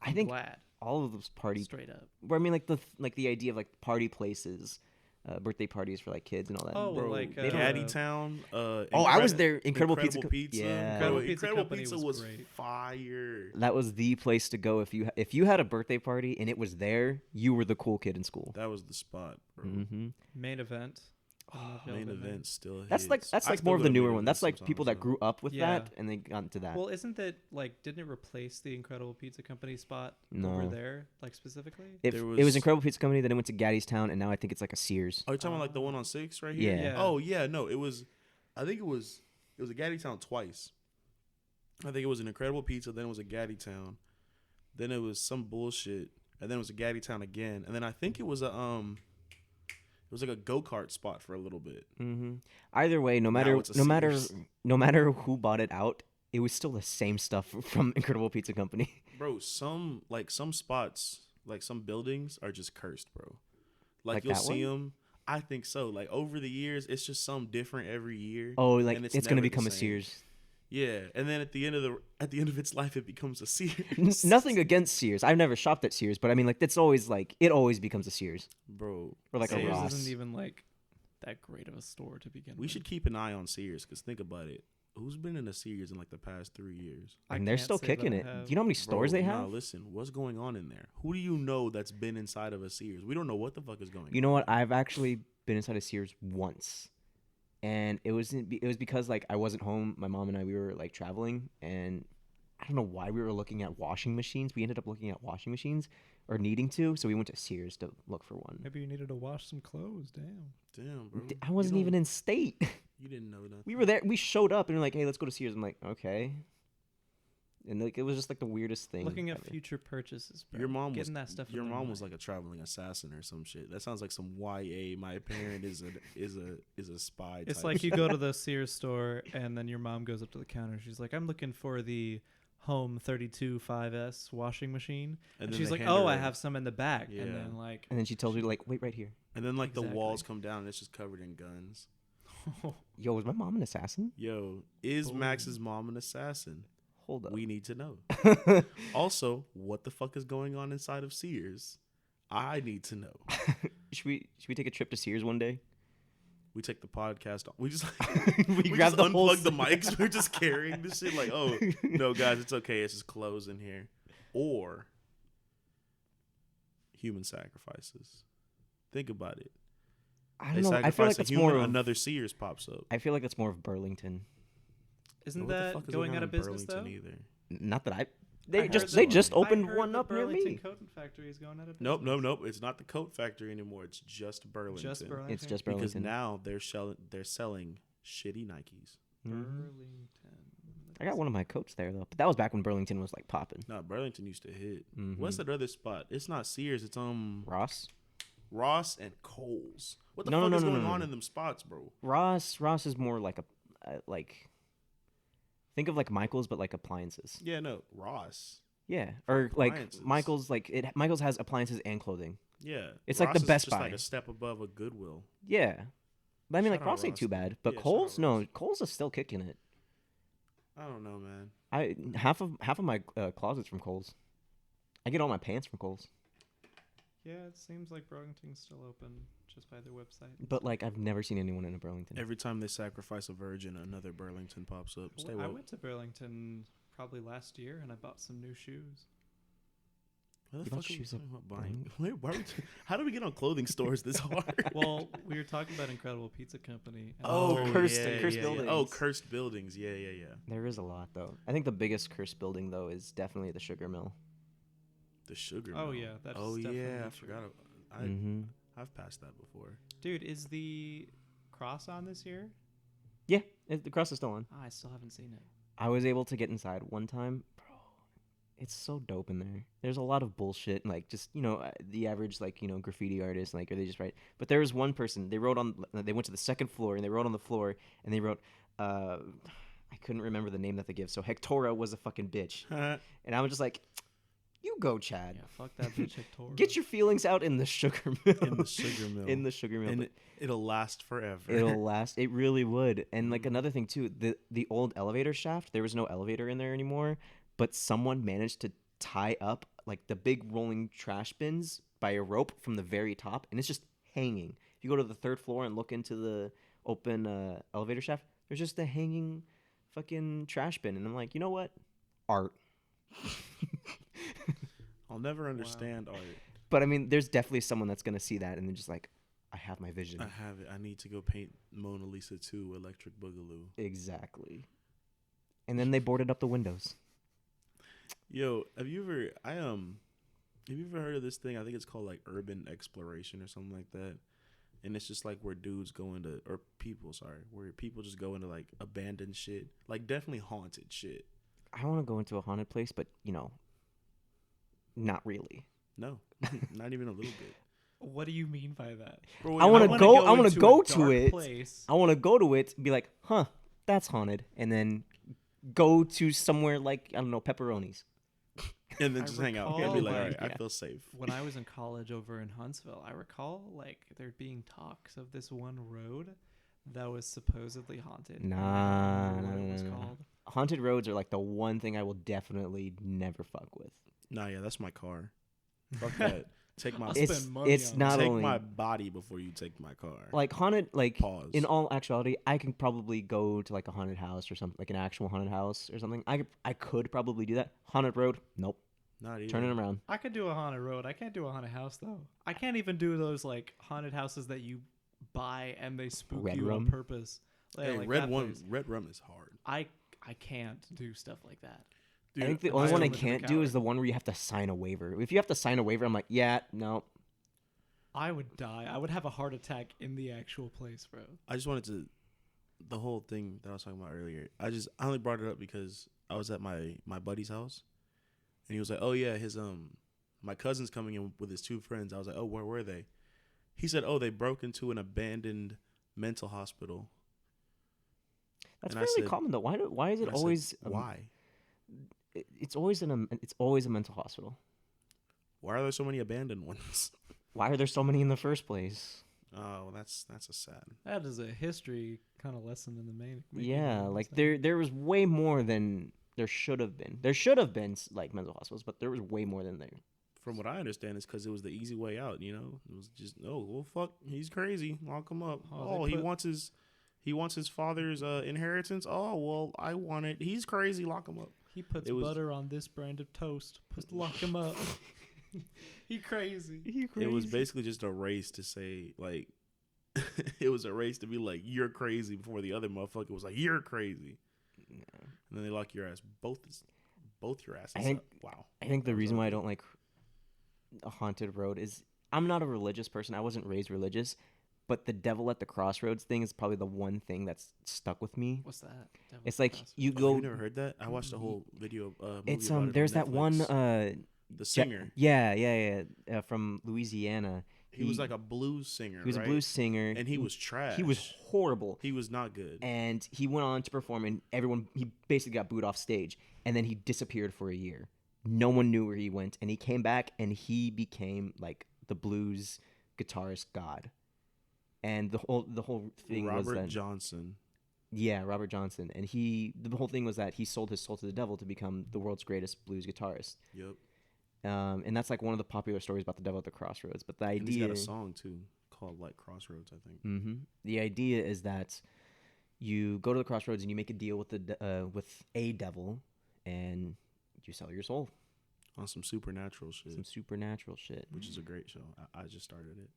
I I'm think glad. all of those party. Straight up. Where I mean, like the idea of like party places, birthday parties for like kids and all that. Oh, Bro, like, Caddy Town. Oh, I was there. Incredible Pizza. Pizza. Yeah, Incredible Bro, Pizza Incredible Company Pizza was was great. fire. that was the place to go if you had a birthday party and it was there. You were the cool kid in school. That was the spot, bro. Mm-hmm. Main event. I don't know if y'all Main been there. event still. That's hits. like I more still of go the to newer Main one. That's Events like people sometimes, that grew up with Yeah. that and they got into that. Well, isn't that like didn't it replace the Incredible Pizza Company spot No. over there, like specifically? It there was was- Incredible Pizza Company, then it went to Gaddy's Town, and now I think it's like a Sears. Are you talking about like the one on 6 right here? Yeah. Yeah. Oh yeah, no, it was. I think it was a Gaddy Town twice. I think it was an Incredible Pizza, then it was a Gaddy Town, then it was some bullshit, and then it was a Gaddy Town again, and then I think it was a it was like a go-kart spot for a little bit. Mm-hmm. Either way, no Now matter it's a Sears. no matter who bought it out, it was still the same stuff from Incredible Pizza Company. Bro, some spots, like some buildings are just cursed, bro. Like Like you'll that see one? them. I think so. Like over the years, it's just some different every year. Oh, like and it's gonna never the become a same. Sears. Yeah, and then at the end of its life, it becomes a Sears. Nothing against Sears. I've never shopped at Sears, but I mean, like it's always like it always becomes a Sears Bro. or like a Sears Ross. isn't even like that great of a store to begin with. We should keep an eye on Sears because think about it. Who's been in a Sears in like the past 3 years? I And they're can't still say that kicking I it. have. Do you know how many stores Bro, they nah, have? listen, what's going on in there? Who do you know that's been inside of a Sears? We don't know what the fuck is going on. You know what? I've actually been inside a Sears once, and it was because like I wasn't home. My mom and I we were like traveling, and I don't know why we were looking at washing machines. We ended up looking at washing machines or needing to, so we went to Sears to look for one. Maybe you needed to wash some clothes. Damn. Damn, bro. I wasn't You even don't- in state. You didn't know nothing. We were there. We showed up and we're like, "Hey, let's go to Sears." I'm like, "Okay." And like it was just like the weirdest thing. Looking at ever. future purchases. Bro. Your mom getting was that stuff. Your in mom mind. was like a traveling assassin or some shit. That sounds like some YA. My parent is a spy. It's type like you shit. go to the Sears store and then your mom goes up to the counter. She's like, "I'm looking for the Home 32 5S washing machine," and then she's they like, hand "Oh, her I a- have some in the back." Yeah. And then like, And then she tells me like, "Wait right here." And then like the walls Exactly. come down and it's just covered in guns. Yo, was my mom an assassin? Yo, is Boom. Max's mom an assassin? Hold up. We need to know. Also, what the fuck is going on inside of Sears? I need to know. should we take a trip to Sears one day? We take the podcast off. We just We we grab just the whole unplug the mics. We're just carrying this shit like, oh no, guys, it's okay. It's just clothes in here. Or human sacrifices. Think about it. I They don't know. I feel sacrifice like a that's human, more of another Sears pops up. I feel like that's more of Burlington. isn't What the that fuck is going on out in of business though? Burlington either? Not that I. They heard just that- just I opened heard one the up near Burlington me. Coat Factory is going out of Nope, business. nope, nope. It's not the coat factory anymore. It's just Burlington. Just Burlington. It's just Because Burlington. now they're selling shitty Nikes. Mhm. Burlington. I got one of my coats there though, but that was back when Burlington was like popping. No, Burlington used to hit. Mhm. What's that other spot? It's not Sears. It's Ross. Ross and Kohl's. What the No, fuck no, is no, going no, on no. in them spots, bro? Ross is more like a like. Think of like Michael's, but like appliances. Yeah, no, Ross. Yeah, or like Appliances. Michael's, like it. Michael's has appliances and clothing. Yeah, It's like Ross the is Best just Buy. like a step above a Goodwill. Yeah, but I mean, like Shout out Ross ain't Ross. too bad. But Yeah, shout out Kohl's, no, Ross. Kohl's is still kicking it. I don't know, man. I half of my closet's from Kohl's. I get all my pants from Kohl's. Yeah, it seems like Burlington's still open just by their website. But like, I've never seen anyone in a Burlington. Every time they sacrifice a virgin, another Burlington pops up. Stay I woke. went to Burlington probably last year and I bought some new shoes. Why the You bought fuck are we shoes at talking about buying? Wait, why are we how do we get on clothing stores this hard? Well, we were talking about Incredible Pizza Company. And cursed yeah. buildings. Oh, cursed buildings. Yeah, yeah, yeah. There is a lot though. I think the biggest cursed building though is definitely the sugar mill. The sugar. Oh, mill. yeah, that's Oh definitely yeah, I true. forgot. Mm-hmm. I've passed that before. Dude, is the cross on this year? Yeah, the cross is still on. I still haven't seen it. I was able to get inside one time. Bro, it's so dope in there. There's a lot of bullshit, like just, the average, like, graffiti artist, like, or they just write. But there was one person, they went to the second floor and they wrote on the floor and they wrote, I couldn't remember the name that they give. So Hectora was a fucking bitch. And I was just like, you go, Chad. Yeah, fuck that bitch Hector. Get your feelings out in the sugar mill. In the sugar mill. In the sugar mill. And But it'll last forever. it'll last. It really would. And like another thing too, the old elevator shaft, there was no elevator in there anymore, but someone managed to tie up like the big rolling trash bins by a rope from the very top, and it's just hanging. If you go to the third floor and look into the open elevator shaft, there's just a hanging fucking trash bin, and I'm like, you know what? Art. I'll never understand art. But I mean, there's definitely someone that's gonna see that and then just like, I have my vision. I have it. I need to go paint Mona Lisa 2 Electric Boogaloo. Exactly. And then they boarded up the windows. Yo, have you ever heard of this thing? I think it's called like urban exploration or something like that. And it's just like where dudes go into, or people, sorry, where people just go into like abandoned shit, like definitely haunted shit. I want to go into a haunted place, but not really. No, not even a little bit. What do you mean by that? Bro, I want to wanna go. I want into to go a to dark it. place. I want to go to it. Be like, huh, that's haunted, and then go to somewhere like, I don't know, Pepperoni's. And then I just hang out recall, and be like, all like, right, I yeah. feel safe. When I was in college over in Huntsville, I recall like there being talks of this one road that was supposedly haunted. I Nah, don't remember what it was nah. called. Haunted roads are like the one thing I will definitely never fuck with. Nah, yeah, that's my car. Fuck that. Take my I'll It's spend money it's on not take only my body before you take my car. like haunted. Like Pause. in all actuality, I can probably go to like a haunted house or something, like an actual haunted house or something. I could probably do that. Haunted road, nope. Not even. Turn it around. I could do a haunted road. I can't do a haunted house though. I can't even do those like haunted houses that you buy and they spook Red you rum? on purpose. Hey, Like red that one, place. red rum is hard. I can't do stuff like that. Dude, I think the I'm only still one I looking at can't the do is coward. the one where you have to sign a waiver. If you have to sign a waiver, I'm like, yeah, no. I would die. I would have a heart attack in the actual place, bro. I just wanted to, the whole thing that I was talking about earlier. I only brought it up because I was at my buddy's house, and he was like, "Oh yeah, his my cousin's coming in with his two friends." I was like, "Oh, where were they?" He said, "Oh, they broke into an abandoned mental hospital." That's And I fairly said- common though. Why is it And I said, always why? It's always a mental hospital. Why are there so many abandoned ones? Why are there so many in the first place? Oh, that's a sad. That is a history kind of lesson in the main. Yeah, like there was way more than there should have been. There should have been like mental hospitals, but there was way more than there. From what I understand, it's because it was the easy way out. You know, it was just, oh well, fuck, he's crazy. Lock him up. Oh, Oh, they he put- wants his father's inheritance. Oh well, I want it. He's crazy. Lock him up. He puts it was- butter on this brand of toast. Lock him up. He crazy. It was basically just a race to say like, it was a race to be like you're crazy before the other motherfucker was like you're crazy, and then they lock your ass both both your asses I think- up. Wow. I think the That was reason why I ugly. don't like a haunted road is I'm not a religious person. I wasn't raised religious, but the devil at the crossroads thing is probably the one thing that's stuck with me. What's that? Devil's It's like Crossroads. you Oh, go. you never heard that? I watched a whole video. Movie It's about it there's on that one Netflix. The singer. from Louisiana. He was like a blues singer. He was right? a blues singer, and he was trash. He was horrible. He was not good. And he went on to perform, and he basically got booed off stage, and then he disappeared for a year. No one knew where he went, and he came back, and he became like the blues guitarist god. And the whole thing was Robert that Johnson. yeah, Robert Johnson, and the whole thing was that he sold his soul to the devil to become the world's greatest blues guitarist. Yep. And that's like one of the popular stories about the devil at the crossroads. But the And he's idea, got a song too called like Crossroads, I think. hmm the idea is that you go to the crossroads and you make a deal with with a devil, and you sell your soul. On some supernatural shit, Some supernatural shit. which is a great show. I just started it.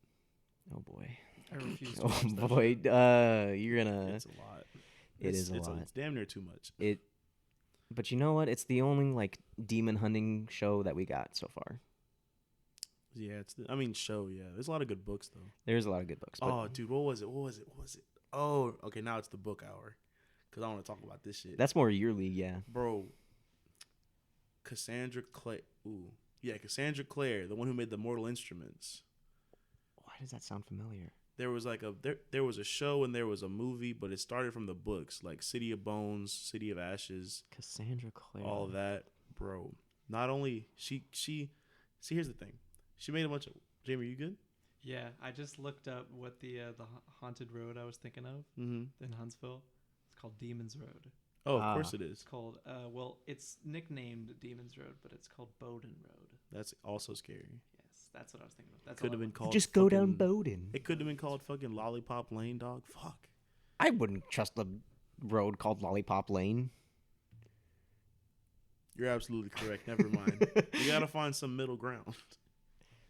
Oh boy. I refuse to Oh watch that boy. shit. You're gonna. It's a lot. It is a lot. It's damn near too much. But you know what? It's the only like demon hunting show that we got so far. Yeah, show. Yeah, there's a lot of good books though. There's a lot of good books. But Oh, dude, what was it? Oh, okay, now it's the book hour, cause I want to talk about this shit. that's more your league, yeah. Bro, Cassandra Clare. Ooh, yeah, Cassandra Clare, the one who made the Mortal Instruments. Why does that sound familiar? There was like there was a show and there was a movie, but it started from the books, like City of Bones, City of Ashes, Cassandra Clare. all of that, bro. Not only see, here's the thing, she made a bunch of. Jamie, are you good? Yeah, I just looked up what the haunted road I was thinking of Mm-hmm. in Huntsville. It's called Demon's Road. Oh, of Ah. course it is. It's called it's nicknamed Demon's Road, but it's called Bowden Road. That's also scary. Yes, that's what I was thinking of. That's Could all have I been went- called. Just go down fucking- Bowden. It could have been called fucking Lollipop Lane, dog. Fuck. I wouldn't trust a road called Lollipop Lane. You're absolutely correct. Never mind. You gotta find some middle ground.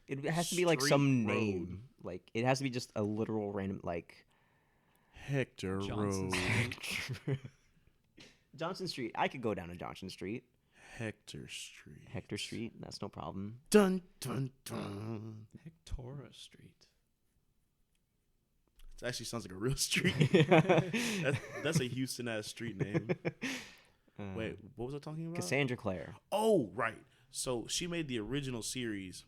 It has to be like Street some road. name. Like it has to be just a literal random like Hector Johnson Road. Street. Johnson Street. I could go down to Johnson Street. Hector Street. Hector Street. That's no problem. Dun dun dun. Hectora Street. It actually sounds like a real street. That's a Houston ass street name. Wait, what was I talking about? Cassandra Clare. Oh, right. So she made the original series,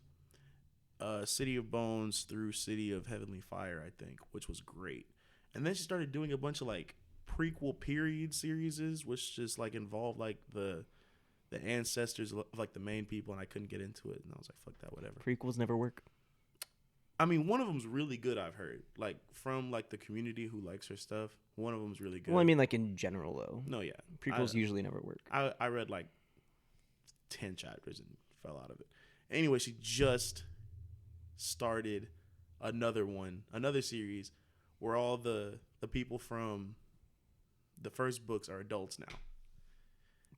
City of Bones through City of Heavenly Fire, I think, which was great. And then she started doing a bunch of like prequel period series, which just like involved like the ancestors of like the main people, and I couldn't get into it. And I was like, fuck that, whatever. Prequels never work. I mean, one of them's really good. I've heard like from like the community who likes her stuff. One of them's really good. Well, I mean, like in general though. no, yeah. Prequels usually never work. I read like 10 chapters and fell out of it. Anyway, she just started another series where all the people from the first books are adults now.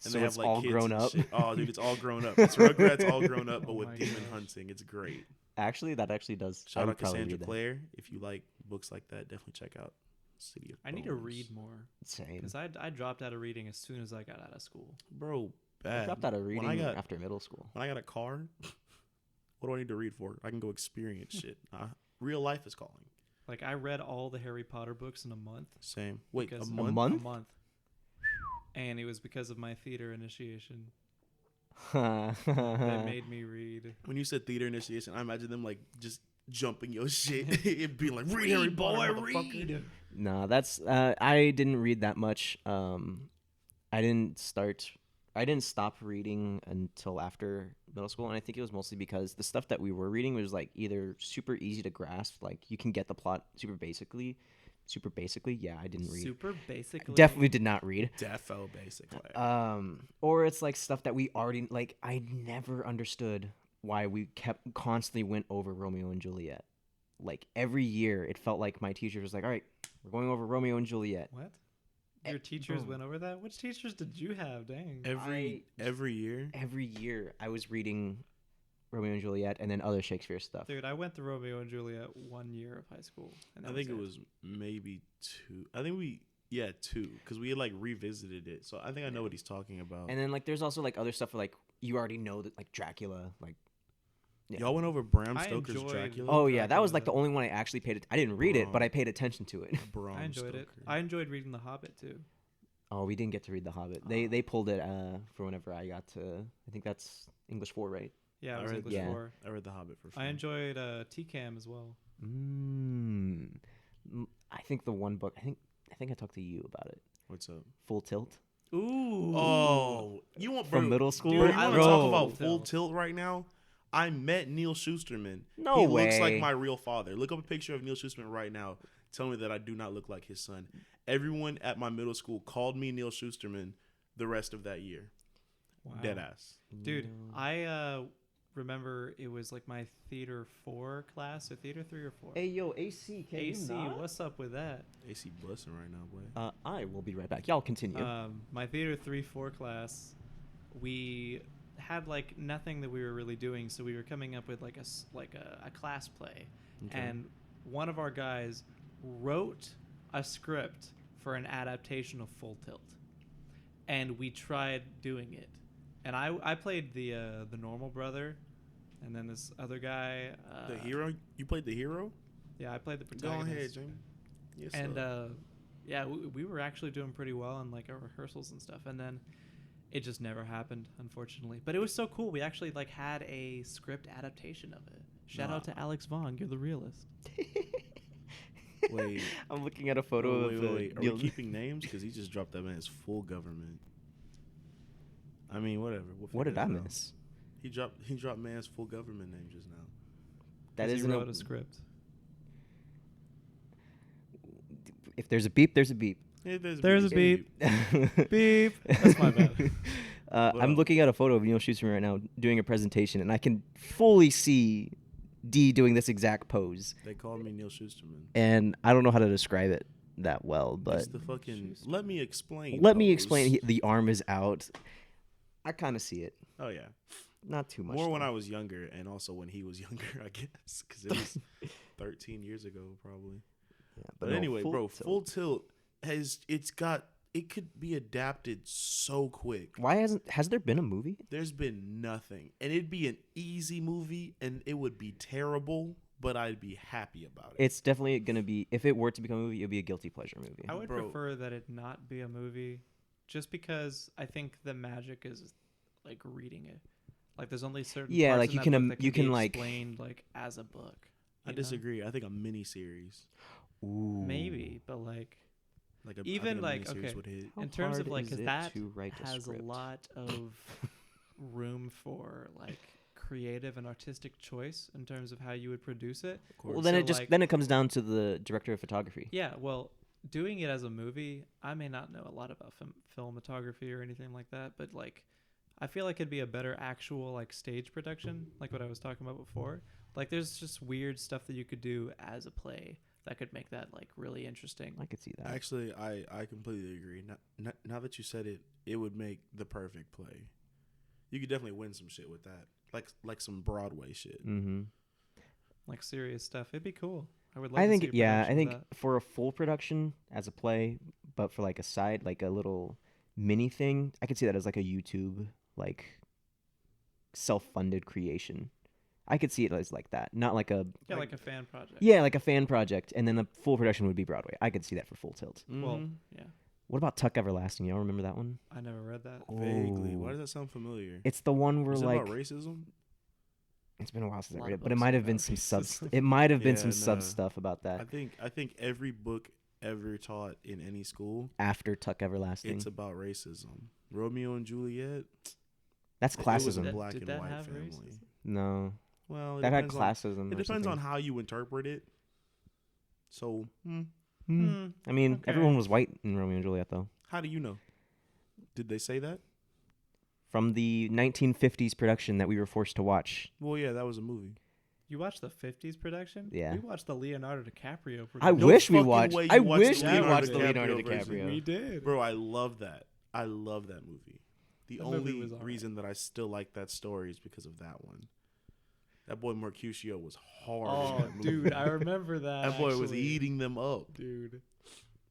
And So it's all kids grown and up. shit. Oh, dude, it's all grown up. It's Rugrats all grown up, but Oh with my demon gosh. hunting. It's great. Actually, that actually does. I Shout would out probably Cassandra read that. Clare. If you like books like that, definitely check out City of I need to Bones. read more Same. because I dropped out of reading as soon as I got out of school. Bro, I bad. dropped out of reading when I got, after middle school. when I got a car, what do I need to read for? I can go experience shit. Real life is calling. Like I read all the Harry Potter books in a month. Same. Wait, Because- a A month? month? A month. And it was because of my theater initiation. Uh. They made me read. When you said theater initiation, I imagine them like just jumping your shit. It'd be like, read Harry Potter, motherfucker." No, that's I didn't read that much. I didn't stop reading until after middle school, and I think it was mostly because the stuff that we were reading was like either super easy to grasp, like you can get the plot super basically. Yeah, I didn't read. Super basically. Definitely did not read. Defo, basically. Or it's like stuff that we already like. I never understood why we constantly went over Romeo and Juliet. Like every year, it felt like my teacher was like, "All right, we're going over Romeo and Juliet." What? Your teachers bro. went over that? Which teachers did you have? Dang. every year. Every year, I was reading Romeo and Juliet and then other Shakespeare stuff. Dude, I went through Romeo and Juliet 1 year of high school. And I think it was maybe 2. I think Yeah, 2, because we like revisited it. So I think I know what he's talking about. And then like there's also like other stuff like you already know that like Dracula like. Yeah. Y'all went over Bram I Stoker's enjoyed- Dracula. Oh yeah, that was like the Dracula. only one I actually paid. I didn't read it, but Bram. I paid attention to it. Bram I enjoyed it. Stoker. I enjoyed reading The Hobbit too. Oh, we didn't get to read The Hobbit. They pulled it for whenever I got to. I think that's English 4, right? Yeah, I it was read- English yeah. 4. I read The Hobbit for fun. I enjoyed TCAM as well. I think the one book. I think I talked to you about it. What's up? Full Tilt Ooh. Oh, you want from bro, middle school. Dude, I want to Bro. talk about Full Full Tilt. Tilt right now. I met Neil Schusterman. No he way. looks like my real father. Look up a picture of Neil Schusterman right now. Tell me that I do not look like his son. Everyone at my middle school called me Neil Schusterman the rest of that year. Wow. Dead ass. Dude, I remember it was like my theater 4 class, or theater 3 or 4. Hey yo, AC, can AC, you not? what's up with that? AC busting right now, boy. I will be right back. Y'all continue. My theater 3-4 class, we had like nothing that we were really doing, so we were coming up with like a class play, Okay. and one of our guys wrote a script for an adaptation of Full Tilt, and we tried doing it, and I played the normal brother, and then this other guy, The hero? You played the hero? yeah, I played the Go protagonist. ahead, Jamie. Yes, And sir. yeah, we were actually doing pretty well in like our rehearsals and stuff, and then it just never happened, unfortunately. But it was so cool. We actually like had a script adaptation of it. Shout out to Alex Vaughn. You're the realist. Wait. I'm looking at a photo wait, of wait, wait. Are Neil- we keeping names? Because he just dropped that man's full government. I mean, whatever. We'll What did figure I that out. miss? He dropped man's full government name just now. That 'Cause he isn't wrote a script. If there's a beep, there's a beep. Yeah, There's a beep. Beep. Beep. That's my bad. I'm looking at a photo of Neil Schusterman right now doing a presentation, and I can fully see D doing this exact pose. They called me Neil Schusterman. And I don't know how to describe it that well, but It's the fucking. Let me explain. let me pose. explain. The arm is out. I kind of see it. Oh yeah, Not too much. more when though. I was younger, and also when he was younger, I guess, because it was 13 years ago probably. Yeah, But no, anyway, bro, tilt. Full Tilt it could be adapted so quick. Why has there been a movie? There's been nothing, and it'd be an easy movie, and it would be terrible, but I'd be happy about it. It's definitely gonna be. If it were to become a movie, it'd be a guilty pleasure movie. I would Bro. prefer that it not be a movie, just because I think the magic is like reading it. Like there's only certain Yeah, parts like in you that can, book um, that you be can, like- explained like as a book. I you know? disagree. I think a mini series, Ooh. Maybe, but like like a, Even, I think a like, miniseries okay. would hit. How in terms of hard like, is because it that to write a has a script? lot of room for like creative and artistic choice in terms of how you would produce it. Of course. Well, then So, it just like- then it comes down to the director of photography. Yeah, well, doing it as a movie, I may not know a lot about filmography or anything like that, but like I feel like it'd be a better actual like stage production, like what I was talking about before. Like there's just weird stuff that you could do as a play that could make that like really interesting. I could see that. Actually, I completely agree. Now that you said it, it would make the perfect play. You could definitely win some shit with that, like some Broadway shit. Mm-hmm. Like serious stuff. It'd be cool. I would love I to think see a yeah. I production of think that. for a full production as a play, but for like a side, like a little mini thing, I could see that as like a YouTube like self-funded creation. I could see it as like that, not like a Yeah, like a fan project. yeah, like a fan project, and then the full production would be Broadway. I could see that for Full Tilt. Well, Mhm. yeah. What about Tuck Everlasting? Y'all remember that one? I never read that. Vaguely. Oh. Why does that sound familiar? It's the one where Is it like about racism? it's been a while since I lot read of it, but it books might have about been some sub. racism. It might have been Yeah, some sub no. stuff about that I think every book ever taught in any school, after Tuck Everlasting. it's about racism. Romeo and Juliet. That's It was a classism. black Did and that white have family. racism? No, Well, that had depends on- classism. It or depends on something. how you interpret it. So, I mean, okay. everyone was white in Romeo and Juliet, though. how do you know? Did they say that? From the 1950s production that we were forced to watch. Well, yeah, that was a movie. You watched the 50s production? Yeah. We watched the Leonardo DiCaprio production. I No wish we fucking watched. way I you watched wish the we Leonardo watched the Leonardo DiCaprio version. DiCaprio. We did. Bro, I love that. I love that movie. The That movie only was alright. reason that I still like that story is because of that one. That boy Mercutio was hard. in Oh, that movie. dude, I remember that. That boy was actually. eating them up. Dude.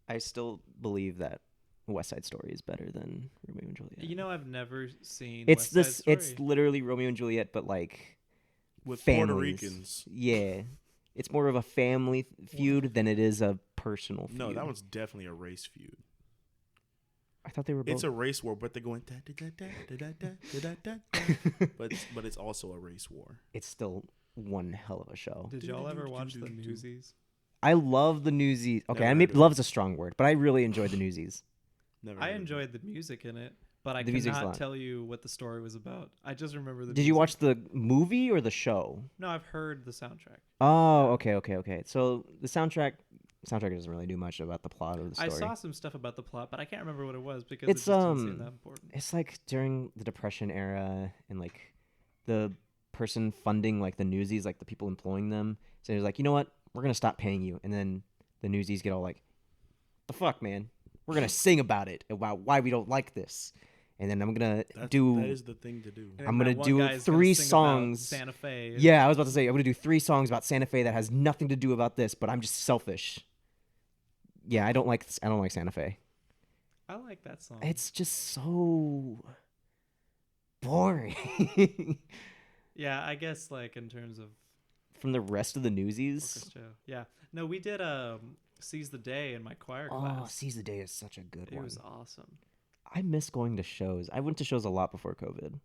I still believe that West Side Story is better than Romeo and Juliet. You know, I've never seen it's West Side this. Story. It's literally Romeo and Juliet, but like With families. Puerto Ricans. Yeah, it's more of a family feud than it is a personal feud. No, that one's definitely a race feud. I thought they were both. It's a race war, but they're going da da da da da da da da da. But it's also a race war. It's still one hell of a show. Did y'all ever watch the Newsies? I love the Newsies. Okay, Never I heard maybe of it. love's a strong word, but I really enjoyed the Newsies. Never. I heard of it. enjoyed the music in it, but I The music's cannot loud. tell you what the story was about. I just remember the. Did you music. watch the movie or the show? No, I've heard the soundtrack. Oh, okay. So the soundtrack doesn't really do much about the plot of the story. I saw some stuff about the plot, but I can't remember what it was because It's, it just didn't seem that important. It's like during the Depression era, and like the person funding like the Newsies, like the people employing them, so he's like, you know what, we're gonna stop paying you, and then the Newsies get all like, the fuck, man, we're gonna sing about it, about why we don't like this, and then I'm gonna That do. is the thing to do. And I'm then gonna that one do guy's 3 sing about songs. Santa Fe. Yeah, I was about to say I'm gonna do 3 songs about Santa Fe that has nothing to do about this, but I'm just selfish. Yeah, I don't like Santa Fe. I like that song. It's just so boring Yeah, I guess like in terms of from the rest of the Newsies. orchestra. Yeah. No, we did Seize the Day in my choir Oh, class. Seize the Day is such a good It one. was awesome. I miss going to shows. I went to shows a lot before COVID.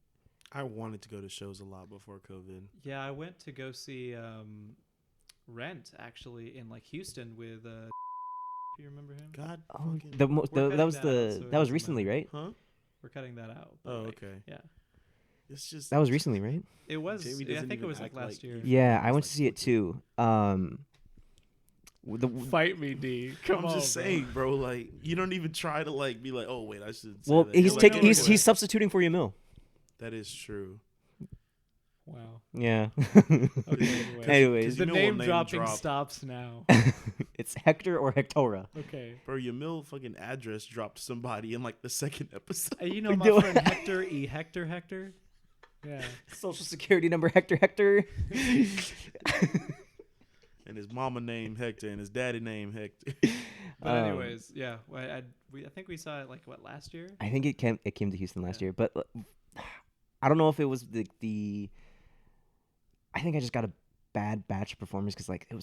I wanted to go to shows a lot before COVID. Yeah, I went to go see Rent actually in like Houston with do you remember him? God. Oh, fucking- We're that cutting was that out, so it that was doesn't recently, matter. right? Huh? We're cutting that out. but, Oh, like, okay. Yeah. It's just That was recently, right? It was. Jamie I doesn't think it even was like act last like year. he- Yeah, I was went like to see it 14. too. The Fight me, D. Come I'm just saying, bro. Like, you don't even try to like be like, oh wait, I should. Say well, that. he's You're like, taking "Oh, he's anyway." he's substituting for Yamil. That is true. Wow. Yeah. Okay, Anyways, The You know name we'll dropping drop. stops now. it's Hector or Hectora. Okay. Bro, Yamil fucking address dropped somebody in like the second episode. You know my Do- friend Hector E. Hector? Yeah. Social security number Hector. And his mama named Hector and his daddy named Hector. But Um, anyways, yeah. I think we saw it like what last year? I think it came to Houston last Yeah. year, but I don't know if it was the I think I just got a bad batch of performers because like it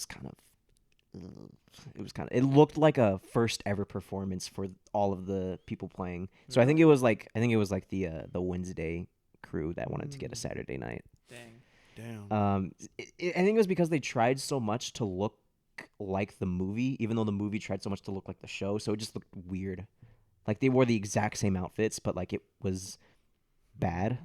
it looked like a first ever performance for all of the people playing. So I think it was like the Wednesday crew that wanted to get a Saturday night. Dang. Damn. I think it was because they tried so much to look like the movie, even though the movie tried so much to look like the show. So it just looked weird. Like they wore the exact same outfits, but like it was bad.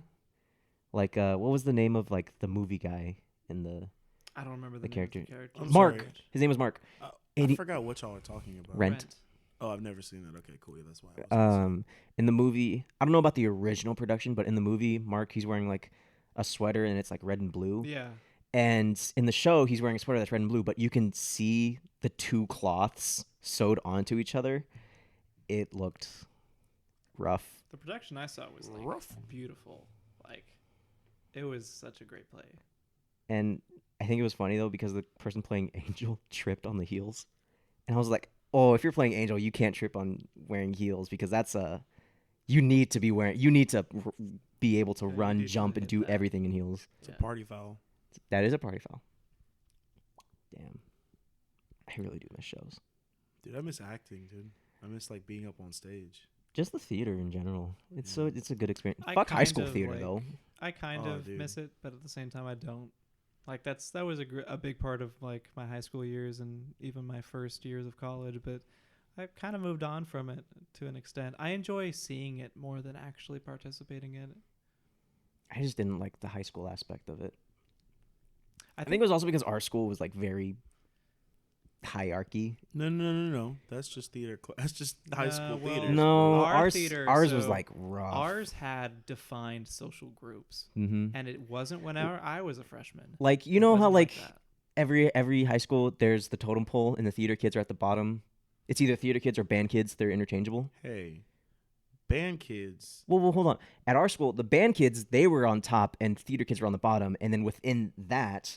Like what was the name of like the movie guy in the I don't remember The the name of character. the character. I'm Mark? sorry. His name was Mark. I And he- forgot what y'all are talking about. Rent. Oh, I've never seen that. Okay, cool. Yeah, that's why. I wasn't In the movie, I don't know about the original production, but in the movie, Mark, he's wearing like a sweater and it's like red and blue. Yeah. And in the show, he's wearing a sweater that's red and blue, but you can see the 2 cloths sewed onto each other. It looked rough. The production I saw was like Rough. beautiful. Like it was such a great play. And I think it was funny though because the person playing Angel tripped on the heels, and I was like, "Oh, if you're playing Angel, you can't trip on wearing heels because that's you need to be be able to Yeah, you run, need to jump, and hit do that. everything in heels. It's a Yeah. party foul. That is a party foul. Damn, I really do miss shows. Dude, I miss acting, dude. I miss like being up on stage. Just the theater in general. It's it's a good experience. I Fuck high kind school of, theater like, though. I kind Oh, of dude. miss it, but at the same time I don't. Like that was a big part of like my high school years and even my first years of college, but I've kind of moved on from it to an extent. I enjoy seeing it more than actually participating in it. I just didn't like the high school aspect of it. I I think it was also because our school was like very hierarchy. No. That's just theater. That's just high school well, theater. No, Our ours theater, ours was so like rough. ours had defined social groups, Mm-hmm. and it wasn't when I was a freshman. Like you It know how wasn't like that. every high school there's the totem pole and the theater kids are at the bottom. It's either theater kids or band kids. They're interchangeable. Hey, band kids. Well, hold on. At our school, the band kids they were on top and theater kids were on the bottom, and then within that,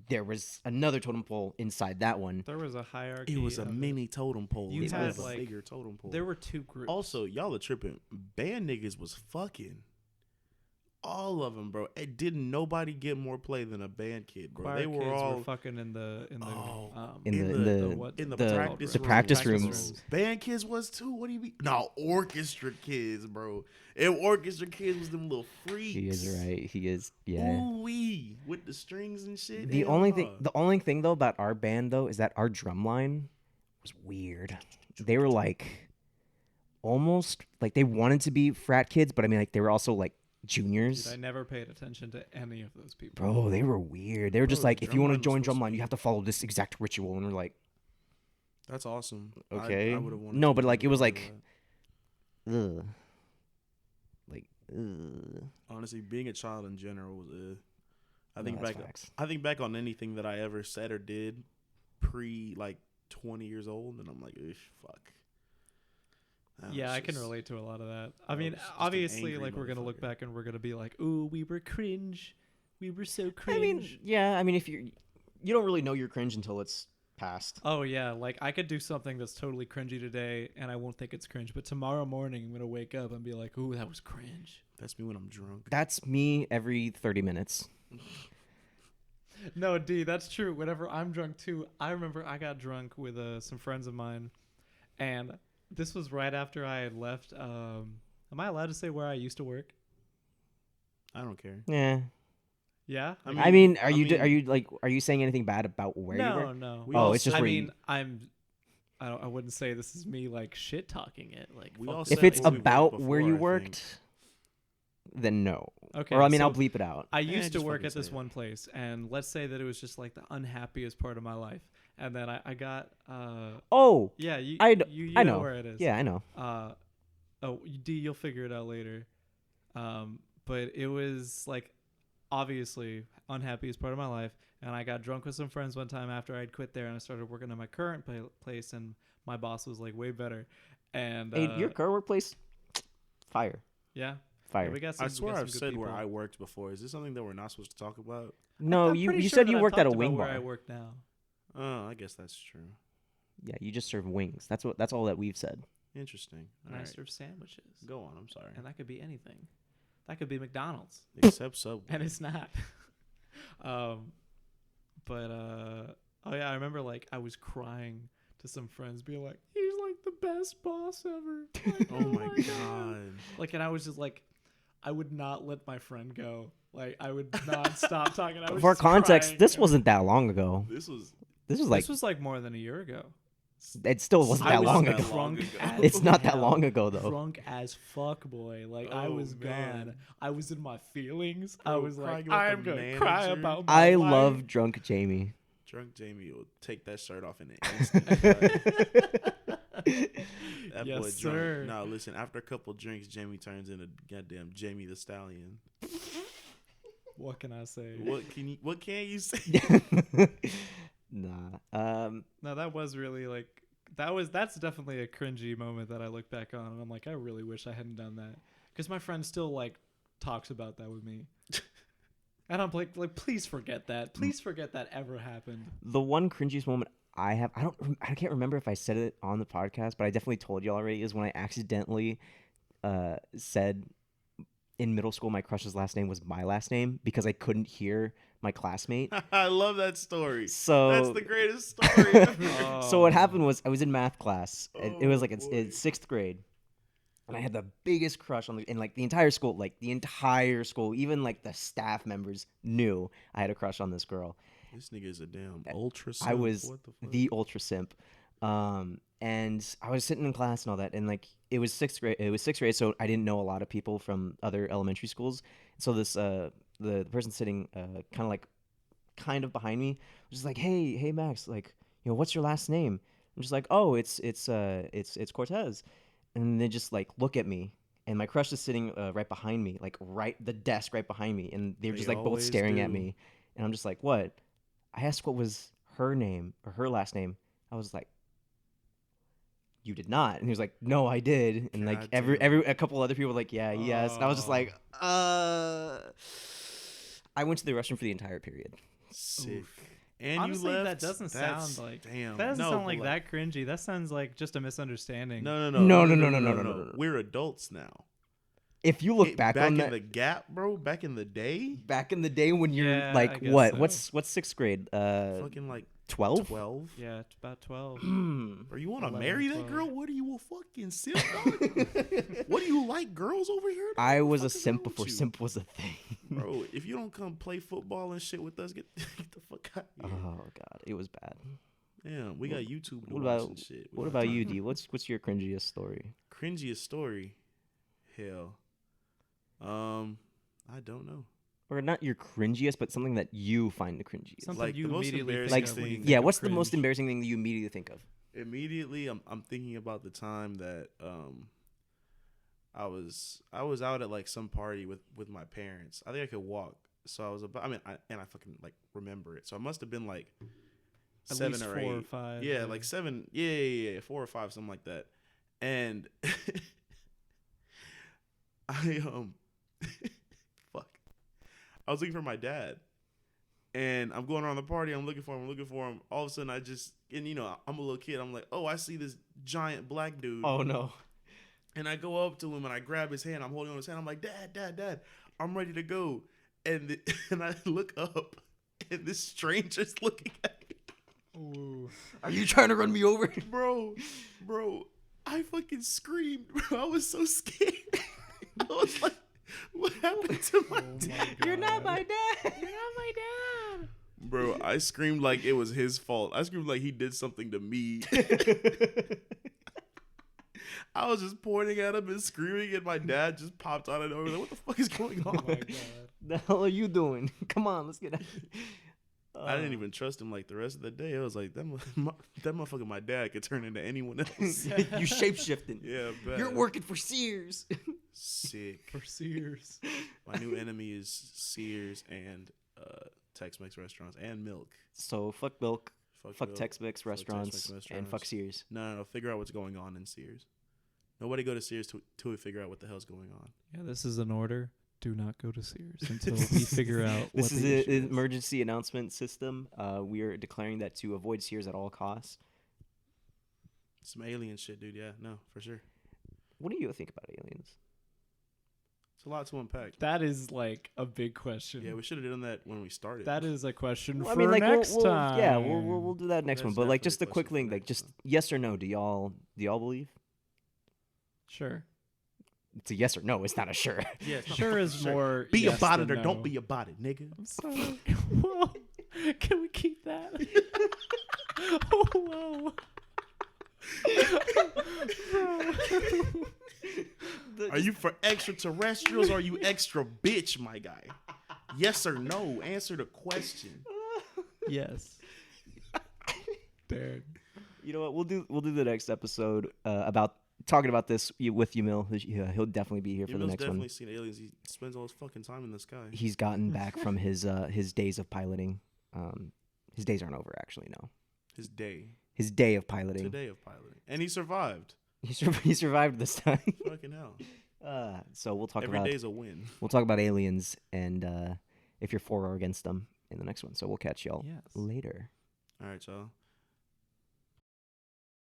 there was another totem pole inside that one. There was a hierarchy. It was a of mini totem pole. You It had, was a like, bigger totem pole. There were two groups. Also, y'all are tripping. Band niggas was fucking. All of them, bro. It didn't nobody get more play than a band kid, bro. choir they were kids all were fucking in the in the practice practice rooms. rooms. Band kids was too. What do you mean? No, orchestra kids, bro. And orchestra kids was them little freaks. He is right. He is. Yeah. Ooh wee, with the strings and shit. The Hell only nah. thing though about our band though is that our drum line was weird. They were like almost like they wanted to be frat kids, but I mean like they were also like juniors. Dude, I never paid attention to any of those people. Bro, they were weird. They were just Bro, like, if you want to drumline was join supposed to drumline, you have to follow this exact ritual. And we're like, That's awesome. okay. I would've wanted No, to but be like it was part of like, that. ugh. Like, ugh. Honestly, being a child in general was I No, think that's back facts. I think back on anything that I ever said or did pre like 20 years old, and I'm like, fuck. That Yeah, was I can just- relate to a lot of that. I I mean, was just an obviously, angry like we're gonna look motherfucker. back and we're gonna be like, "Ooh, we were cringe. We were so cringe." I mean, yeah. I mean, if you don't really know you're cringe until it's past. Oh yeah, like I could do something that's totally cringy today, and I won't think it's cringe. But tomorrow morning, I'm gonna wake up and be like, "Ooh, that was cringe." That's me when I'm drunk. That's me every 30 minutes. No, D, that's true. Whenever I'm drunk too, I remember I got drunk with some friends of mine, and this was right after I had left. Am I allowed to say where I used to work? I don't care. Yeah. Yeah. I mean, are you saying anything bad about where you no, work? no. We Oh, all it's just I where mean, you, I wouldn't say this is me like shit talking it. Like, We fuck all this if said it's place. where we worked about where before, you I worked, then no. Okay. Or I mean, so I'll bleep it out. I used to just work fucking at this say it. one place, and let's say that it was just like the unhappiest part of my life. And then I got Oh, yeah, you I know know where it is. yeah, I know. D, you'll figure it out later. But it was like obviously unhappiest part of my life, and I got drunk with some friends one time after I'd quit there, and I started working at my current place, and my boss was like way better. And Hey, your current workplace, fire, yeah, fire. we got some, I swear we got I've some good said people. where I worked before. Is this something that we're not supposed to talk about? No, I'm you pretty you sure said that you I've worked at a talked about wing where bar. I work now. Oh, I guess that's true. Yeah, you just serve wings. That's all that we've said. Interesting. And All I right. serve sandwiches. Go on. I'm sorry. And that could be anything. That could be McDonald's. Except Subway. And it's not. Oh yeah, I remember like I was crying to some friends, being like, "He's like the best boss ever." Like, Oh my god. Like, and I was just like, I would not let my friend go. Like, I would not stop talking. I was For just context, crying. this wasn't that long ago. This was This was like This was like more than a year ago. it still wasn't I that was long that ago. long drunk ago. as It's not that hell. long ago though. Drunk as fuck, boy. Like I Oh, was man. gone. I was in my feelings. I Bro, was like, crying about I'm the gonna cry manager? about my I life. love drunk Jamie. drunk Jamie will take that shirt off in an instant. That Yes, boy sir. drunk. No, listen, after a couple drinks, Jamie turns into goddamn Jamie the Stallion. What can I say? What can you say? Nah. No, that was really like that's definitely a cringy moment that I look back on, and I'm like, I really wish I hadn't done that, because my friend still like talks about that with me, and I'm like please forget that. Please forget that ever happened. The one cringiest moment I have, I can't remember if I said it on the podcast, but I definitely told you already, is when I accidentally said in middle school my crush's last name was my last name because I couldn't hear my classmate. I love that story. So That's the greatest story ever. So what happened was I was in math class. It was like boy. in sixth grade, and I had the biggest crush on in like the entire school, even like the staff members knew I had a crush on this girl. This nigga is a damn ultra I simp. was What the fuck? the ultra simp. And I was sitting in class and all that, and like it was sixth grade, so I didn't know a lot of people from other elementary schools. So this the person sitting kind of behind me was just like, hey Max, like, you know, what's your last name? I'm just like, oh, it's Cortez. And they just like look at me, and my crush is sitting right behind me, like the desk right behind me, and they're They just like both always staring at do. me, and I'm just like, what? I asked what was her name or her last name. I was like, you did not. And he was like, no, I did. And like God damn. a couple other people were like, yeah, yes. And I was just like, I went to the restroom for the entire period. Sick. Oof. And Honestly, you left. that doesn't sound like damn. that doesn't No, sound but like that cringy. That sounds like just a misunderstanding. No. No. We're adults now. If you look back on in that, the gap, bro. Back in the day, back in the day when you're Yeah, I like guess what? so. What's sixth grade? fucking like 12. 12. Yeah, it's about 12. Or you want to 11, marry that 12. girl? What are you a fucking simp? Dog? What do you like girls over here? Dog? I What the was a fuck is wrong simp with before you? simp was a thing. Bro, if you don't come play football and shit with us, get the fuck out of here. Oh god, it was bad. Damn, we got YouTube to What watch about and shit. We what don't about have you, time. D? What's your cringiest story? Cringiest story? Hell. I don't know. Or not your cringiest, but something that you find the cringiest. Something Like, you the most immediately embarrassing think Like, of when you thing- think yeah, of what's the most cringe. embarrassing thing that you immediately think of? Immediately, I'm thinking about the time that I was out at like some party with my parents. I think I could walk, so I was about. I fucking like remember it. So I must have been like At 7 least or 4 8. or 5. Yeah, like 7. Yeah, 4 or 5, something like that. And I fuck. I was looking for my dad. And I'm going around the party. I'm looking for him. All of a sudden, and you know, I'm a little kid. I'm like, oh, I see this giant black dude. Oh no. And I go up to him and I grab his hand. I'm holding on his hand. I'm like, Dad, I'm ready to go. And and I look up, and this stranger's looking at me. Ooh. Are you trying to run me over? Bro, I fucking screamed. Bro, I was so scared. I was like, what happened to my dad? You're not my dad. You're not my dad. Bro, I screamed like it was his fault. I screamed like he did something to me. I was just pointing at him and screaming, and my dad just popped out of nowhere. Like, what the fuck is going Oh on? my god. The hell are you doing? Come on, let's get out. I didn't even trust him like the rest of the day. I was like, that motherfucker, my dad, could turn into anyone else. You shapeshifting. Yeah, bet. You're working for Sears. Sick. For Sears. My new enemy is Sears and Tex-Mex restaurants and milk. So fuck milk, fuck milk, Tex-Mex restaurants, and fuck Sears. No. Figure out what's going on in Sears. Nobody go to Sears till we figure out what the hell's going on. Yeah, this is an order. Do not go to Sears until we figure out what This is the an issue is. emergency announcement system. We are declaring that to avoid Sears at all costs. Some alien shit, dude. Yeah, no, for sure. What do you think about aliens? It's a lot to unpack. That is like a big question. Yeah, we should have done that when we started. That is a question Well, for next we'll, time. Yeah, we'll do that next That's one. But like, definitely just a a quick question thing, for like, next just one. yes or no. Do y'all believe? Sure. It's a yes or no. It's not a sure. Yeah, it's not Sure fucking is more Be yes about it than or don't no. be about it, nigga. I'm sorry. Whoa. Can we keep that? Oh, whoa. Are you for extraterrestrials or are you extra bitch, my guy? Yes or no? Answer the question. Yes. Dude. You know what? We'll do the next episode about talking about this with Yamil. He'll definitely be here for the Emil's next definitely one. seen aliens. He spends all his fucking time in the sky. He's gotten back from his days of piloting. His days aren't over, actually. No, His day. his day of piloting. Today of piloting. And he survived. He survived this time. Fucking hell. So we'll talk Every about day's a win. aliens and if you're for or against them in the next one. So we'll catch y'all Yes. later. All right, y'all.